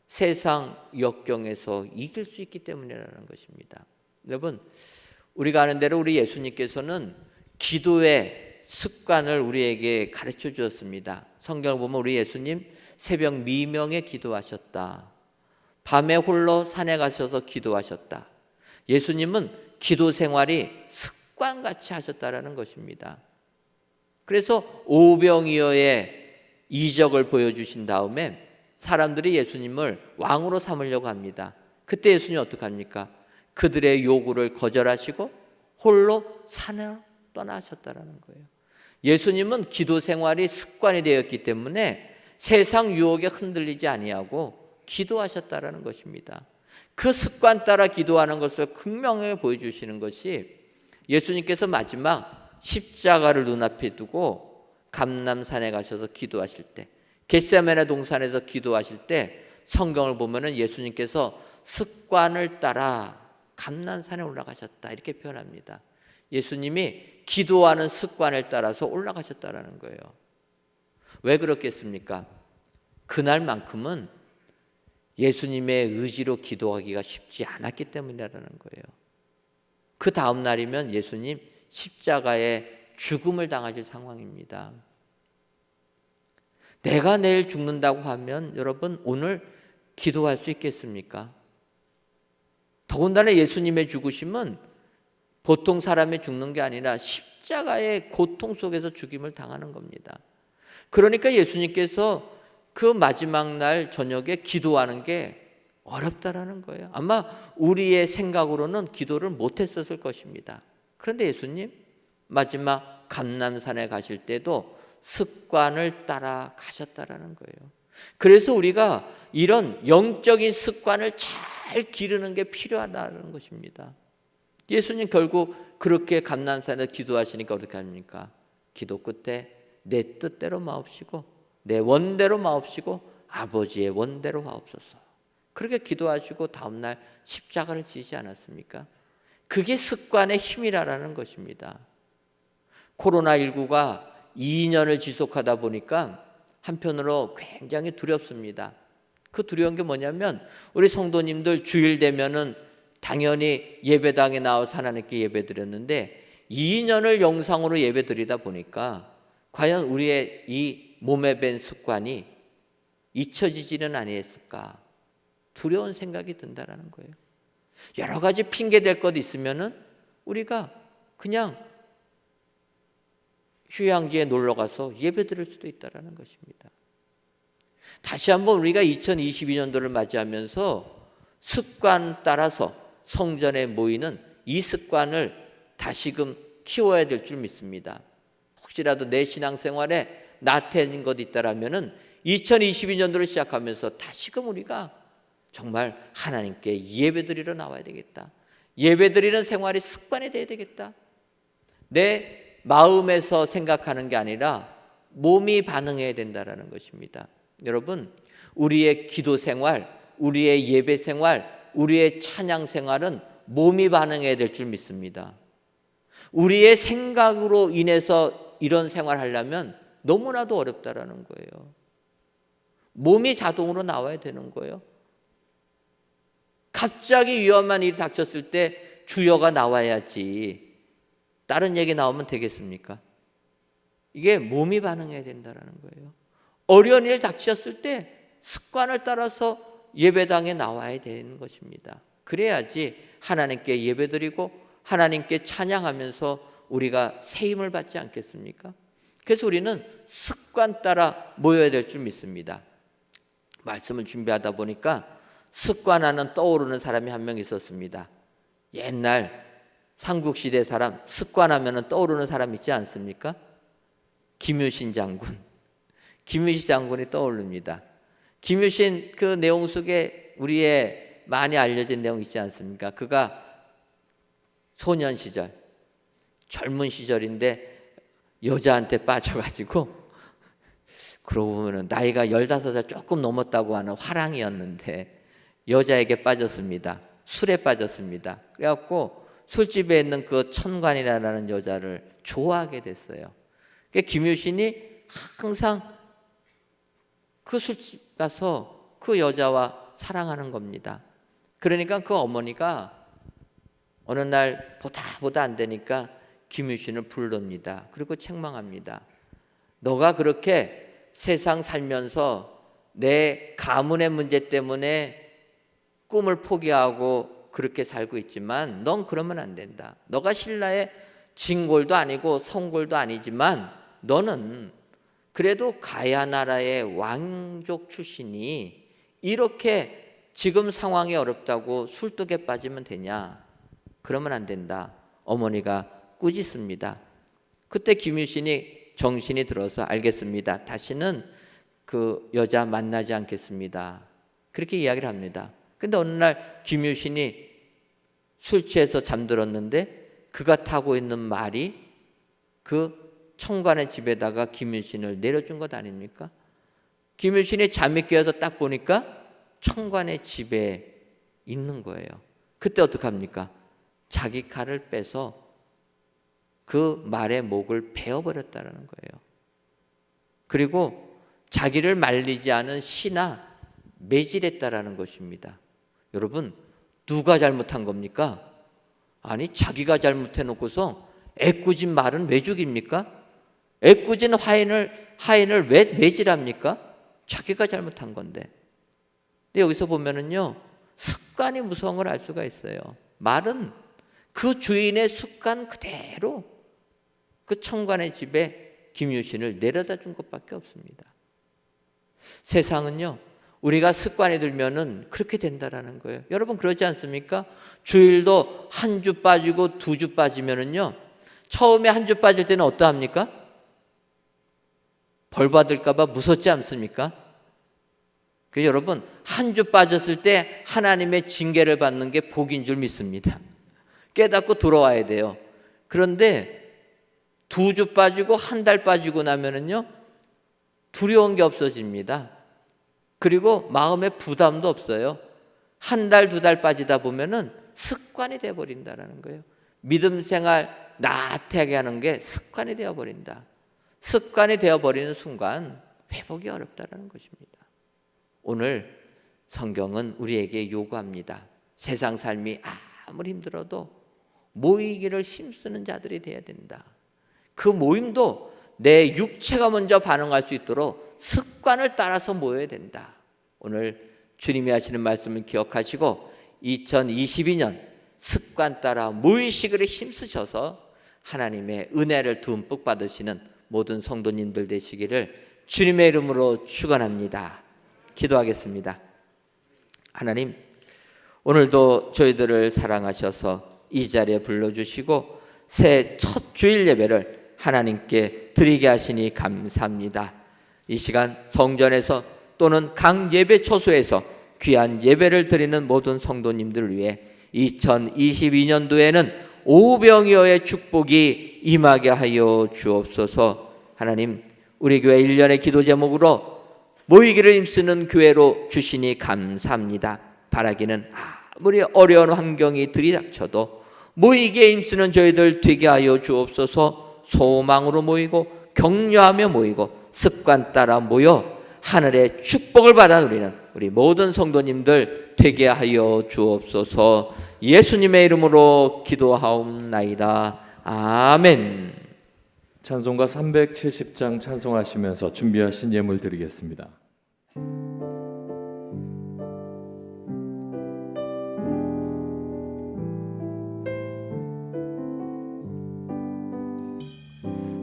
세상 역경에서 이길 수 있기 때문이라는 것입니다. 여러분, 우리가 아는 대로 우리 예수님께서는 기도의 습관을 우리에게 가르쳐 주었습니다. 성경을 보면 우리 예수님 새벽 미명에 기도하셨다. 밤에 홀로 산에 가셔서 기도하셨다. 예수님은 기도 생활이 습관같이 하셨다라는 것입니다. 그래서 오병이어의 이적을 보여주신 다음에 사람들이 예수님을 왕으로 삼으려고 합니다. 그때 예수님이 어떡합니까? 그들의 요구를 거절하시고 홀로 산에 떠나셨다라는 거예요. 예수님은 기도 생활이 습관이 되었기 때문에 세상 유혹에 흔들리지 아니하고 기도하셨다라는 것입니다. 그 습관 따라 기도하는 것을 극명하게 보여주시는 것이 예수님께서 마지막 십자가를 눈앞에 두고 감람산에 가셔서 기도하실 때, 겟세마네 동산에서 기도하실 때 성경을 보면은 예수님께서 습관을 따라 감람산에 올라가셨다 이렇게 표현합니다. 예수님이 기도하는 습관을 따라서 올라가셨다라는 거예요. 왜 그렇겠습니까? 그날만큼은 예수님의 의지로 기도하기가 쉽지 않았기 때문이라는 거예요. 그 다음 날이면 예수님 십자가에 죽음을 당하실 상황입니다. 내가 내일 죽는다고 하면 여러분 오늘 기도할 수 있겠습니까? 더군다나 예수님의 죽으심은 보통 사람이 죽는 게 아니라 십자가의 고통 속에서 죽임을 당하는 겁니다. 그러니까 예수님께서 그 마지막 날 저녁에 기도하는 게 어렵다라는 거예요. 아마 우리의 생각으로는 기도를 못했었을 것입니다. 그런데 예수님 마지막 감람산에 가실 때도 습관을 따라 가셨다라는 거예요. 그래서 우리가 이런 영적인 습관을 잘 기르는 게 필요하다는 것입니다. 예수님 결국 그렇게 감람산에서 기도하시니까 어떻게 합니까? 기도 끝에 내 뜻대로 마옵시고 내 원대로 마옵시고 아버지의 원대로 하옵소서. 그렇게 기도하시고 다음날 십자가를 지지 않았습니까? 그게 습관의 힘이라는 것입니다. 코로나19가 2년을 지속하다 보니까 한편으로 굉장히 두렵습니다. 그 두려운 게 뭐냐면 우리 성도님들 주일 되면은 당연히 예배당에 나와서 하나님께 예배드렸는데 2년을 영상으로 예배드리다 보니까 과연 우리의 이 몸에 밴 습관이 잊혀지지는 아니했을까? 두려운 생각이 든다라는 거예요. 여러 가지 핑계 댈 것 있으면은 우리가 그냥 휴양지에 놀러 가서 예배 드릴 수도 있다라는 것입니다. 다시 한번 우리가 2022년도를 맞이하면서 습관 따라서 성전에 모이는 이 습관을 다시금 키워야 될 줄 믿습니다. 혹시라도 내 신앙생활에 나태해진 것 있다라면은 2022년도를 시작하면서 다시금 우리가 정말 하나님께 예배드리러 나와야 되겠다. 예배드리는 생활이 습관이 돼야 되겠다. 내 마음에서 생각하는 게 아니라 몸이 반응해야 된다라는 것입니다. 여러분, 우리의 기도 생활, 우리의 예배 생활, 우리의 찬양 생활은 몸이 반응해야 될 줄 믿습니다. 우리의 생각으로 인해서 이런 생활을 하려면 너무나도 어렵다라는 거예요. 몸이 자동으로 나와야 되는 거예요. 갑자기 위험한 일이 닥쳤을 때 주여가 나와야지 다른 얘기 나오면 되겠습니까? 이게 몸이 반응해야 된다는 거예요. 어려운 일 닥쳤을 때 습관을 따라서 예배당에 나와야 되는 것입니다. 그래야지 하나님께 예배드리고 하나님께 찬양하면서 우리가 새 힘을 받지 않겠습니까? 그래서 우리는 습관 따라 모여야 될 줄 믿습니다. 말씀을 준비하다 보니까 습관하는 떠오르는 사람이 한 명 있었습니다. 옛날 삼국시대 사람, 습관하면 떠오르는 사람 있지 않습니까? 김유신 장군. 김유신 장군이 떠오릅니다. 김유신 그 내용 속에 우리의 많이 알려진 내용 있지 않습니까? 그가 소년 시절, 젊은 시절인데 여자한테 빠져가지고, 그러고 보면 나이가 15살 조금 넘었다고 하는 화랑이었는데 여자에게 빠졌습니다. 술에 빠졌습니다. 그래갖고 술집에 있는 그 천관이라는 여자를 좋아하게 됐어요. 김유신이 항상 그 술집 가서 그 여자와 사랑하는 겁니다. 그러니까 그 어머니가 어느 날 보다 안 되니까 김유신을 부릅니다. 그리고 책망합니다. 너가 그렇게 세상 살면서 내 가문의 문제 때문에 꿈을 포기하고 그렇게 살고 있지만 넌 그러면 안 된다. 너가 신라의 진골도 아니고 성골도 아니지만 너는 그래도 가야 나라의 왕족 출신이 이렇게 지금 상황이 어렵다고 술독에 빠지면 되냐? 그러면 안 된다. 어머니가 꾸짖습니다. 그때 김유신이 정신이 들어서 알겠습니다. 다시는 그 여자 만나지 않겠습니다. 그렇게 이야기를 합니다. 근데 어느 날 김유신이 술 취해서 잠들었는데 그가 타고 있는 말이 그 청관의 집에다가 김유신을 내려준 것 아닙니까? 김유신이 잠이 깨어서 딱 보니까 청관의 집에 있는 거예요. 그때 어떡합니까? 자기 칼을 빼서 그 말의 목을 베어버렸다는 거예요. 그리고 자기를 말리지 않은 시나 매질했다라는 것입니다. 여러분, 누가 잘못한 겁니까? 아니, 자기가 잘못해놓고서 애꿎은 말은 왜 죽입니까? 애꿎은 하인을 왜 매질합니까? 자기가 잘못한 건데. 근데 여기서 보면은요, 습관이 무서운 걸 알 수가 있어요. 말은 그 주인의 습관 그대로 그 청관의 집에 김유신을 내려다 준 것밖에 없습니다. 세상은요, 우리가 습관이 들면은 그렇게 된다라는 거예요. 여러분 그러지 않습니까? 주일도 한 주 빠지고 2주 빠지면은요, 처음에 한 주 빠질 때는 어떠합니까? 벌 받을까봐 무섭지 않습니까? 그 여러분, 한 주 빠졌을 때 하나님의 징계를 받는 게 복인 줄 믿습니다. 깨닫고 들어와야 돼요. 그런데 2주 빠지고 한 달 빠지고 나면은요, 두려운 게 없어집니다. 그리고 마음에 부담도 없어요. 한 달, 2달 빠지다 보면은 습관이 되어버린다는 거예요. 믿음 생활 나태하게 하는 게 습관이 되어버린다. 습관이 되어버리는 순간 회복이 어렵다는 것입니다. 오늘 성경은 우리에게 요구합니다. 세상 삶이 아무리 힘들어도 모이기를 힘쓰는 자들이 되어야 된다. 그 모임도 내 육체가 먼저 반응할 수 있도록 습관을 따라서 모여야 된다. 오늘 주님이 하시는 말씀을 기억하시고 2022년 습관 따라 모이시기를 힘쓰셔서 하나님의 은혜를 듬뿍 받으시는 모든 성도님들 되시기를 주님의 이름으로 축원합니다. 기도하겠습니다. 하나님, 오늘도 저희들을 사랑하셔서 이 자리에 불러주시고 새 첫 주일 예배를 하나님께 드리게 하시니 감사합니다. 이 시간 성전에서 또는 각 예배 처소에서 귀한 예배를 드리는 모든 성도님들을 위해 2022년도에는 오병이어의 축복이 임하게 하여 주옵소서. 하나님, 우리 교회 1년의 기도 제목으로 모이기를 힘쓰는 교회로 주시니 감사합니다. 바라기는 아무리 어려운 환경이 들이닥쳐도 모이기에 힘쓰는 저희들 되게 하여 주옵소서. 소망으로 모이고 격려하며 모이고 습관 따라 모여 하늘의 축복을 받아 누리는 우리 모든 성도님들 되게 하여 주옵소서. 예수님의 이름으로 기도하옵나이다. 아멘.
찬송가 370장 찬송하시면서 준비하신 예물 드리겠습니다.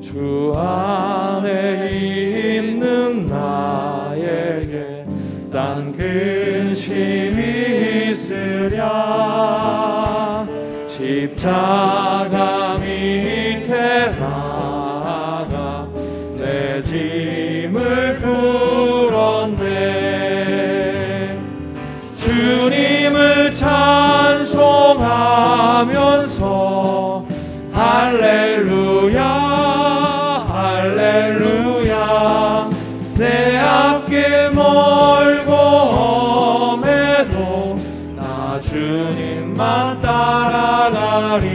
주 안에 있는 나에게 난 근심이 있으랴. 십자가 밑에 나아가 내 짐을 풀었네. 주님을 찬송하면서 할렐루야 할렐루야. 내 앞길 멀고 험해도 나 주님만 따라가리.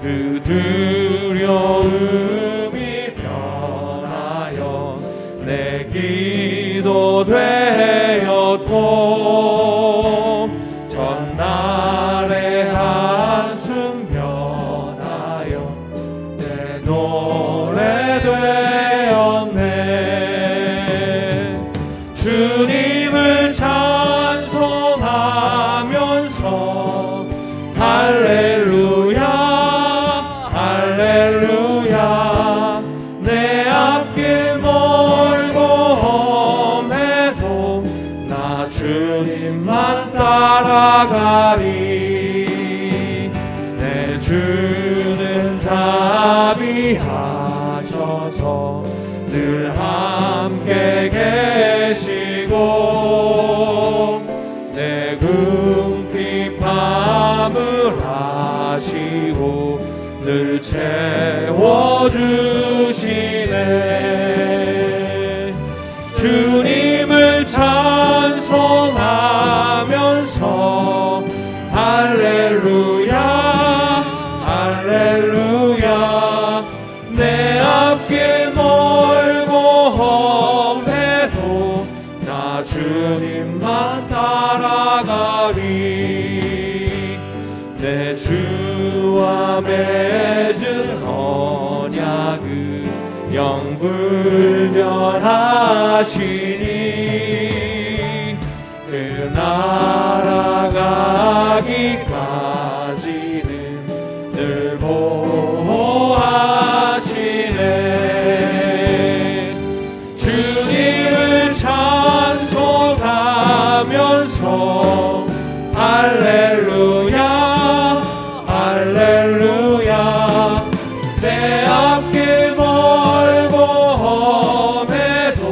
그 두려움이 변하여 내 기도 되었고 전날의 한숨 변하여 내 노래 되었네. 주님을 찬송하면서 할렐루야 할렐루야. 내 앞길 멀고 험해도 나 주님만 따라가리. 내 주는 자비하셔서 늘 함께 계시고 내 궁핍함을 아시고 늘 채워주시네. 주님을 찬송하면서 할렐루야 할렐루야. 내 앞길 멀고 험해도 나 주님만 따라가리. 내 주와 맺은 언약은 영불변하시니 그 나라 가기까지는 늘 보호하시네. 주님을 찬송하면서 할렐루야 할렐루야. 내 앞길 멀고 험해도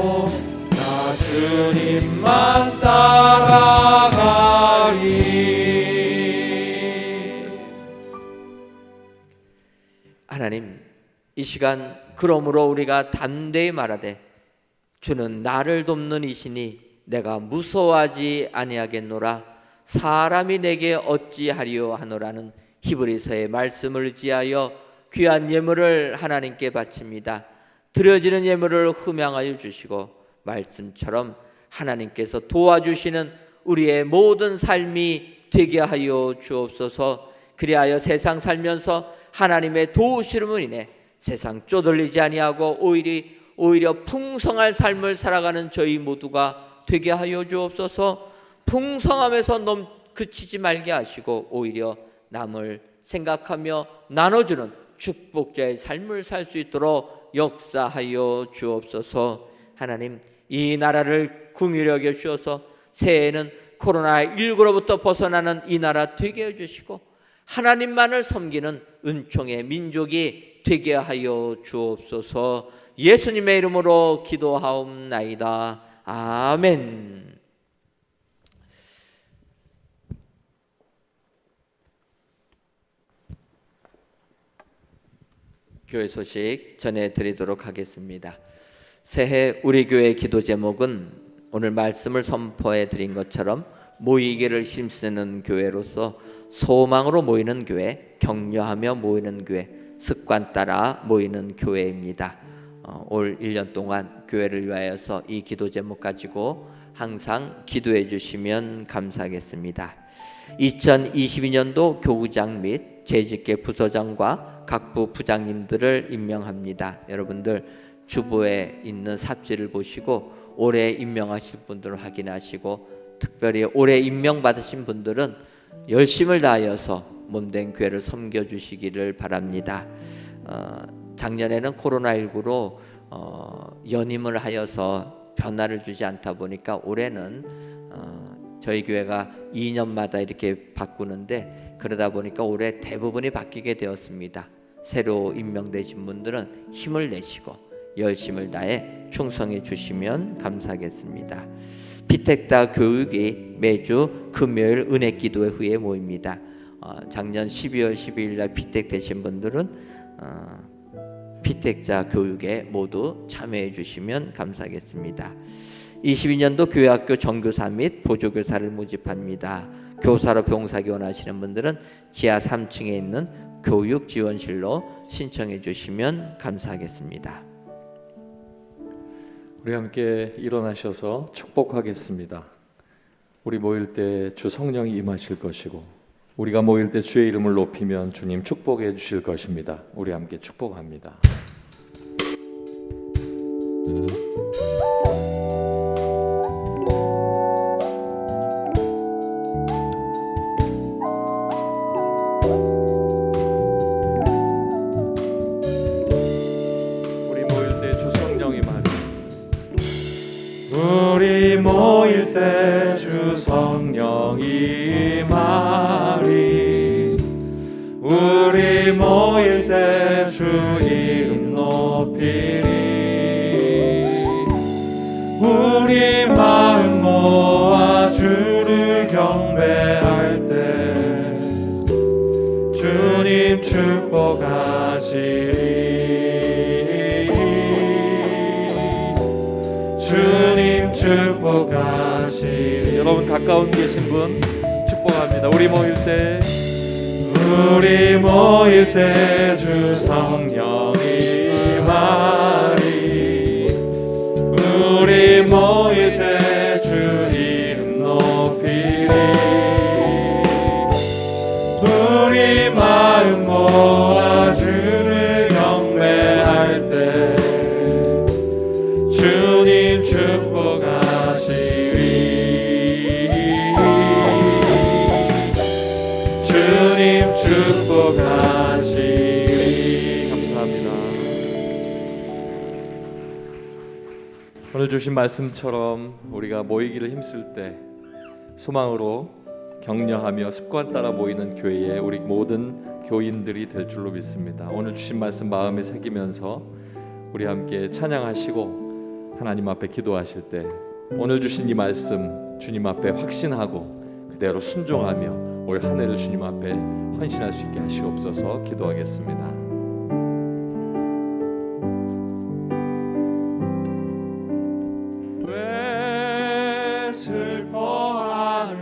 나 주님만 따라가리.
하나님, 이 시간 그러므로 우리가 담대히 말하되 주는 나를 돕는 이시니 내가 무서워하지 아니하겠노라. 사람이 내게 어찌하리요 하노라는 히브리서의 말씀을 지하여 귀한 예물을 하나님께 바칩니다. 드려지는 예물을 흠양하여 주시고 말씀처럼 하나님께서 도와주시는 우리의 모든 삶이 되게 하여 주옵소서. 그리하여 세상 살면서 하나님의 도우심으로 인해 세상 쪼들리지 아니하고 오히려 풍성할 삶을 살아가는 저희 모두가 되게 하여 주옵소서. 풍성함에서 그치지 말게 하시고 오히려 남을 생각하며 나눠주는 축복자의 삶을 살 수 있도록 역사하여 주옵소서. 하나님, 이 나라를 긍휼히 여겨 주셔서 새해에는 코로나19로부터 벗어나는 이 나라 되게 해주시고 하나님만을 섬기는 은총의 민족이 되게 하여 주옵소서. 예수님의 이름으로 기도하옵나이다. 아멘. 교회 소식 전해드리도록 하겠습니다. 새해 우리 교회 기도 제목은 오늘 말씀을 선포해 드린 것처럼 모이기를 힘쓰는 교회로서 소망으로 모이는 교회, 격려하며 모이는 교회, 습관 따라 모이는 교회입니다. 올 1년 동안 교회를 위하여서 이 기도 제목 가지고 항상 기도해 주시면 감사하겠습니다. 2022년도 교구장 및 재직계 부서장과 각부 부장님들을 임명합니다. 여러분들 주보에 있는 삽지를 보시고 올해 임명하실 분들을 확인하시고 특별히 올해 임명받으신 분들은 열심을 다하여서 몸된 교회를 섬겨주시기를 바랍니다. 작년에는 코로나19로 연임을 하여서 변화를 주지 않다 보니까 올해는 저희 교회가 2년마다 이렇게 바꾸는데, 그러다 보니까 올해 대부분이 바뀌게 되었습니다. 새로 임명되신 분들은 힘을 내시고 열심을 다해 충성해 주시면 감사하겠습니다. 피택다 교육이 매주 금요일 은혜 기도회 후에 모입니다. 작년 12월 12일 날 피택 되신 분들은 피택자 교육에 모두 참여해 주시면 감사하겠습니다. 22년도 교회학교 정교사 및 보조교사를 모집합니다. 교사로 봉사기 원하시는 분들은 지하 3층에 있는 교육지원실로 신청해 주시면 감사하겠습니다.
우리 함께 일어나셔서 축복하겠습니다. 우리 모일 때 주 성령이 임하실 것이고, 우리가 모일 때 주의 이름을 높이면 주님 축복해 주실 것입니다. 우리 함께 축복합니다. 우리 모일 때 주 성령이 임하리.
우리 모일 때 주 성령이 임하리. 우리 모일 때 주 이름 높이리. 우리 마음 모아 주를 경배할 때 주님 축복하시리. 주님 축복하시리.
여러분 가까운 계신 분 축복합니다. 우리 모일 때
주 성령이 임하리. 우리 모일 때 주 이름 높이리. 우리 마음 모아 주를 경배할 때 주님 축복하시리. 주님 축복하시리.
감사합니다. 오늘 주신 말씀처럼 우리가 모이기를 힘쓸 때 소망으로 격려하며 습관 따라 모이는 교회에 우리 모든 교인들이 될 줄로 믿습니다. 오늘 주신 말씀 마음에 새기면서 우리 함께 찬양하시고 하나님 앞에 기도하실 때 오늘 주신 이 말씀 주님 앞에 확신하고 그대로 순종하며 올 한 해를 주님 앞에 헌신할 수 있게 하시옵소서. 기도하겠습니다.
왜 슬퍼하느냐?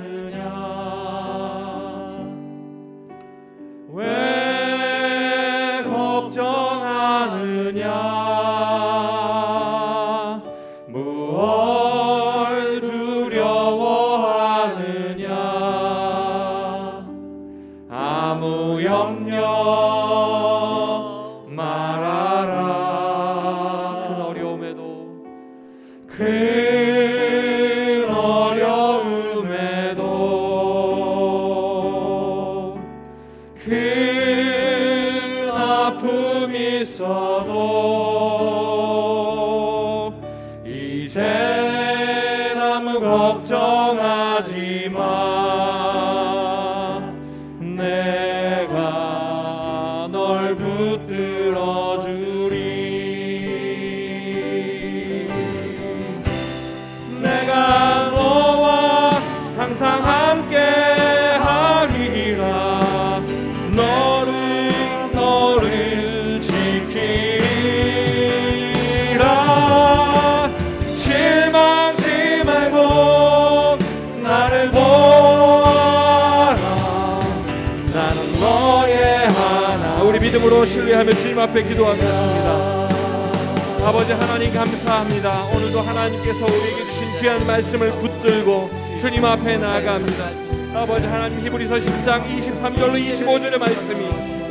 왜 걱정하느냐? 무얼 두려워하느냐? 아무 염려 말아라.
큰 어려움에도
큰 어려움에도 큰 아픔이 있어도 이젠 아무 걱정하지 마. 내가 널 붙들어 주리. 내가 너와 항상 함께 하리라. 너를 지키리라. 실망치 말고 나를 보아라. 나는 너의 하나.
우리 믿음으로 신뢰하며 주님 앞에 기도하겠습니다. 아버지 하나님 감사합니다. 오늘도 하나님께서 우리에게 주신 귀한 말씀을 붙들고 주님 앞에 나아갑니다. 아버지 하나님 히브리서 10장 23절로 25절의 말씀이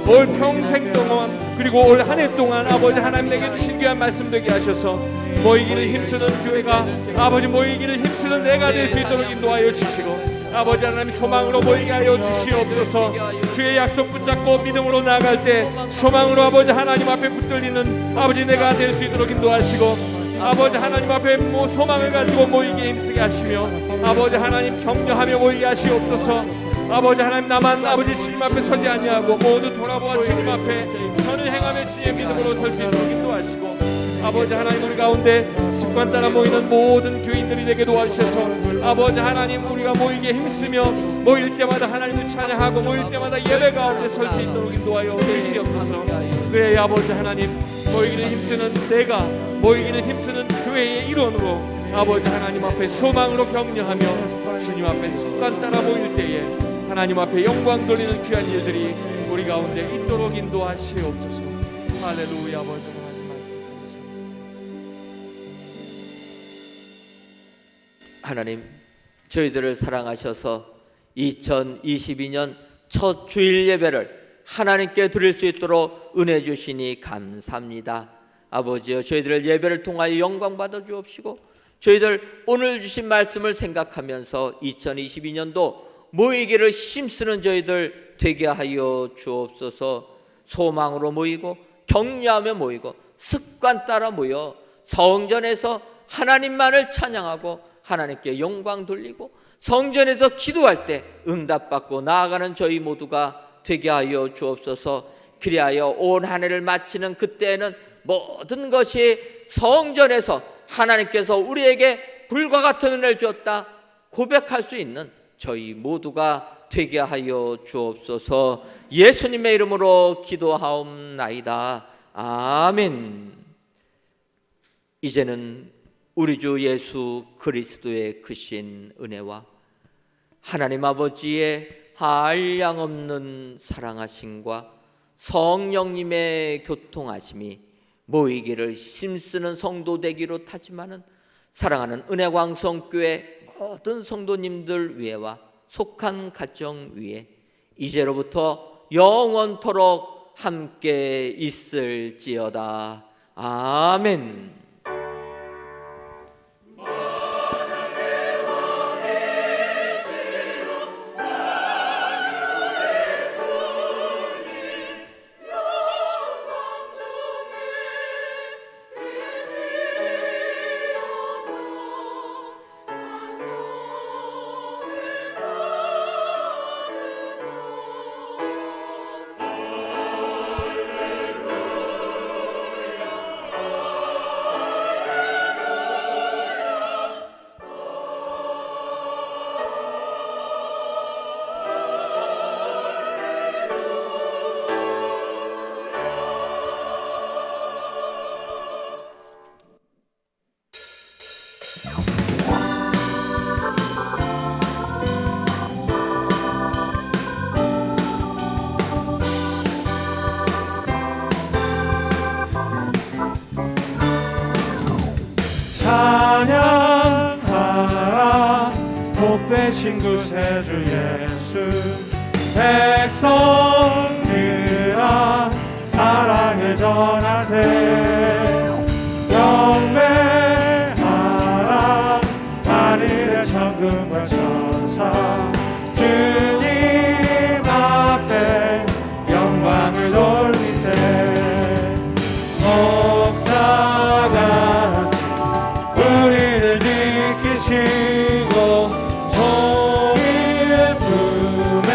올 평생 동안 그리고 올 한 해 동안 아버지 하나님 내게 주신 귀한 말씀 되게 하셔서 모이기를 힘쓰는 교회가 아버지 모이기를 힘쓰는 내가 될 수 있도록 인도하여 주시고
아버지 하나님 소망으로 모이게 하여 주시옵소서. 주의 약속 붙잡고 믿음으로 나아갈 때 소망으로 아버지 하나님 앞에 붙들리는 아버지 내가 될 수 있도록 인도하시고, 아버지 하나님 앞에 소망을 가지고 모이게 힘쓰게 하시며, 아버지 하나님 격려하며 모이게 하시옵소서. 아버지 하나님 나만 아버지 주님 앞에 서지 아니하고 모두 돌아보아 주님 앞에 선을 행하며 주의 믿음으로 설 수 있도록 인도하시고, 아버지 하나님 우리 가운데 습관 따라 모이는 모든 교인들이 되게 도와주셔서 아버지 하나님 우리가 모이게 힘쓰며 모일 때마다 하나님을 찬양하고 모일 때마다 예배 가운데 설 수 있도록 인도하여 주시옵소서. 그의 아버지 하나님 모이기를 힘쓰는 내가, 모이기를 힘쓰는 교회의 일원으로 아버지 하나님 앞에 소망으로 격려하며 주님 앞에 습관 따라 모일 때에 하나님 앞에 영광 돌리는 귀한 일들이 우리 가운데 있도록 인도하시옵소서. 할렐루야. 아버지 하나님 말씀하십니다.
하나님, 저희들을 사랑하셔서 2022년 첫 주일 예배를 하나님께 드릴 수 있도록 은혜 주시니 감사합니다. 아버지여, 저희들을 예배를 통하여 영광 받아 주옵시고, 저희들 오늘 주신 말씀을 생각하면서 2022년도 모이기를 힘쓰는 저희들 되게 하여 주옵소서. 소망으로 모이고 격려하며 모이고 습관 따라 모여 성전에서 하나님만을 찬양하고 하나님께 영광 돌리고 성전에서 기도할 때 응답받고 나아가는 저희 모두가 되게 하여 주옵소서. 그리하여 온 한 해를 마치는 그때에는 모든 것이 성전에서 하나님께서 우리에게 불과 같은 은혜를 주었다 고백할 수 있는 저희 모두가 되게 하여 주옵소서. 예수님의 이름으로 기도하옵나이다. 아멘. 이제는 우리 주 예수 그리스도의 크신 은혜와 하나님 아버지의 한량없는 사랑하심과 성령님의 교통하심이 모이기를 힘쓰는 성도 되기로 다짐하는 사랑하는 은혜광성교회 모든 성도님들 위에와 속한 가정 위에 이제로부터 영원토록 함께 있을지어다. 아멘.
찬양하라 복되신 구세주 예수. 백성들아 사랑을 전하세. 경배하라 하늘의 천군과 천사. 주님 앞에 영광을 돌리세. 목다가 우리를 지키시고 종일 품에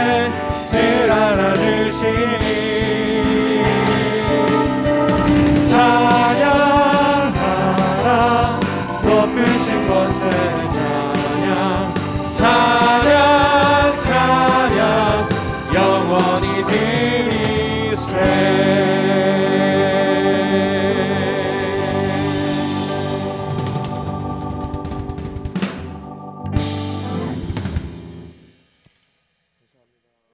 늘 안아주시니. 찬양하라 높으신 권세 찬양. 찬양 찬양 영원히 드리세.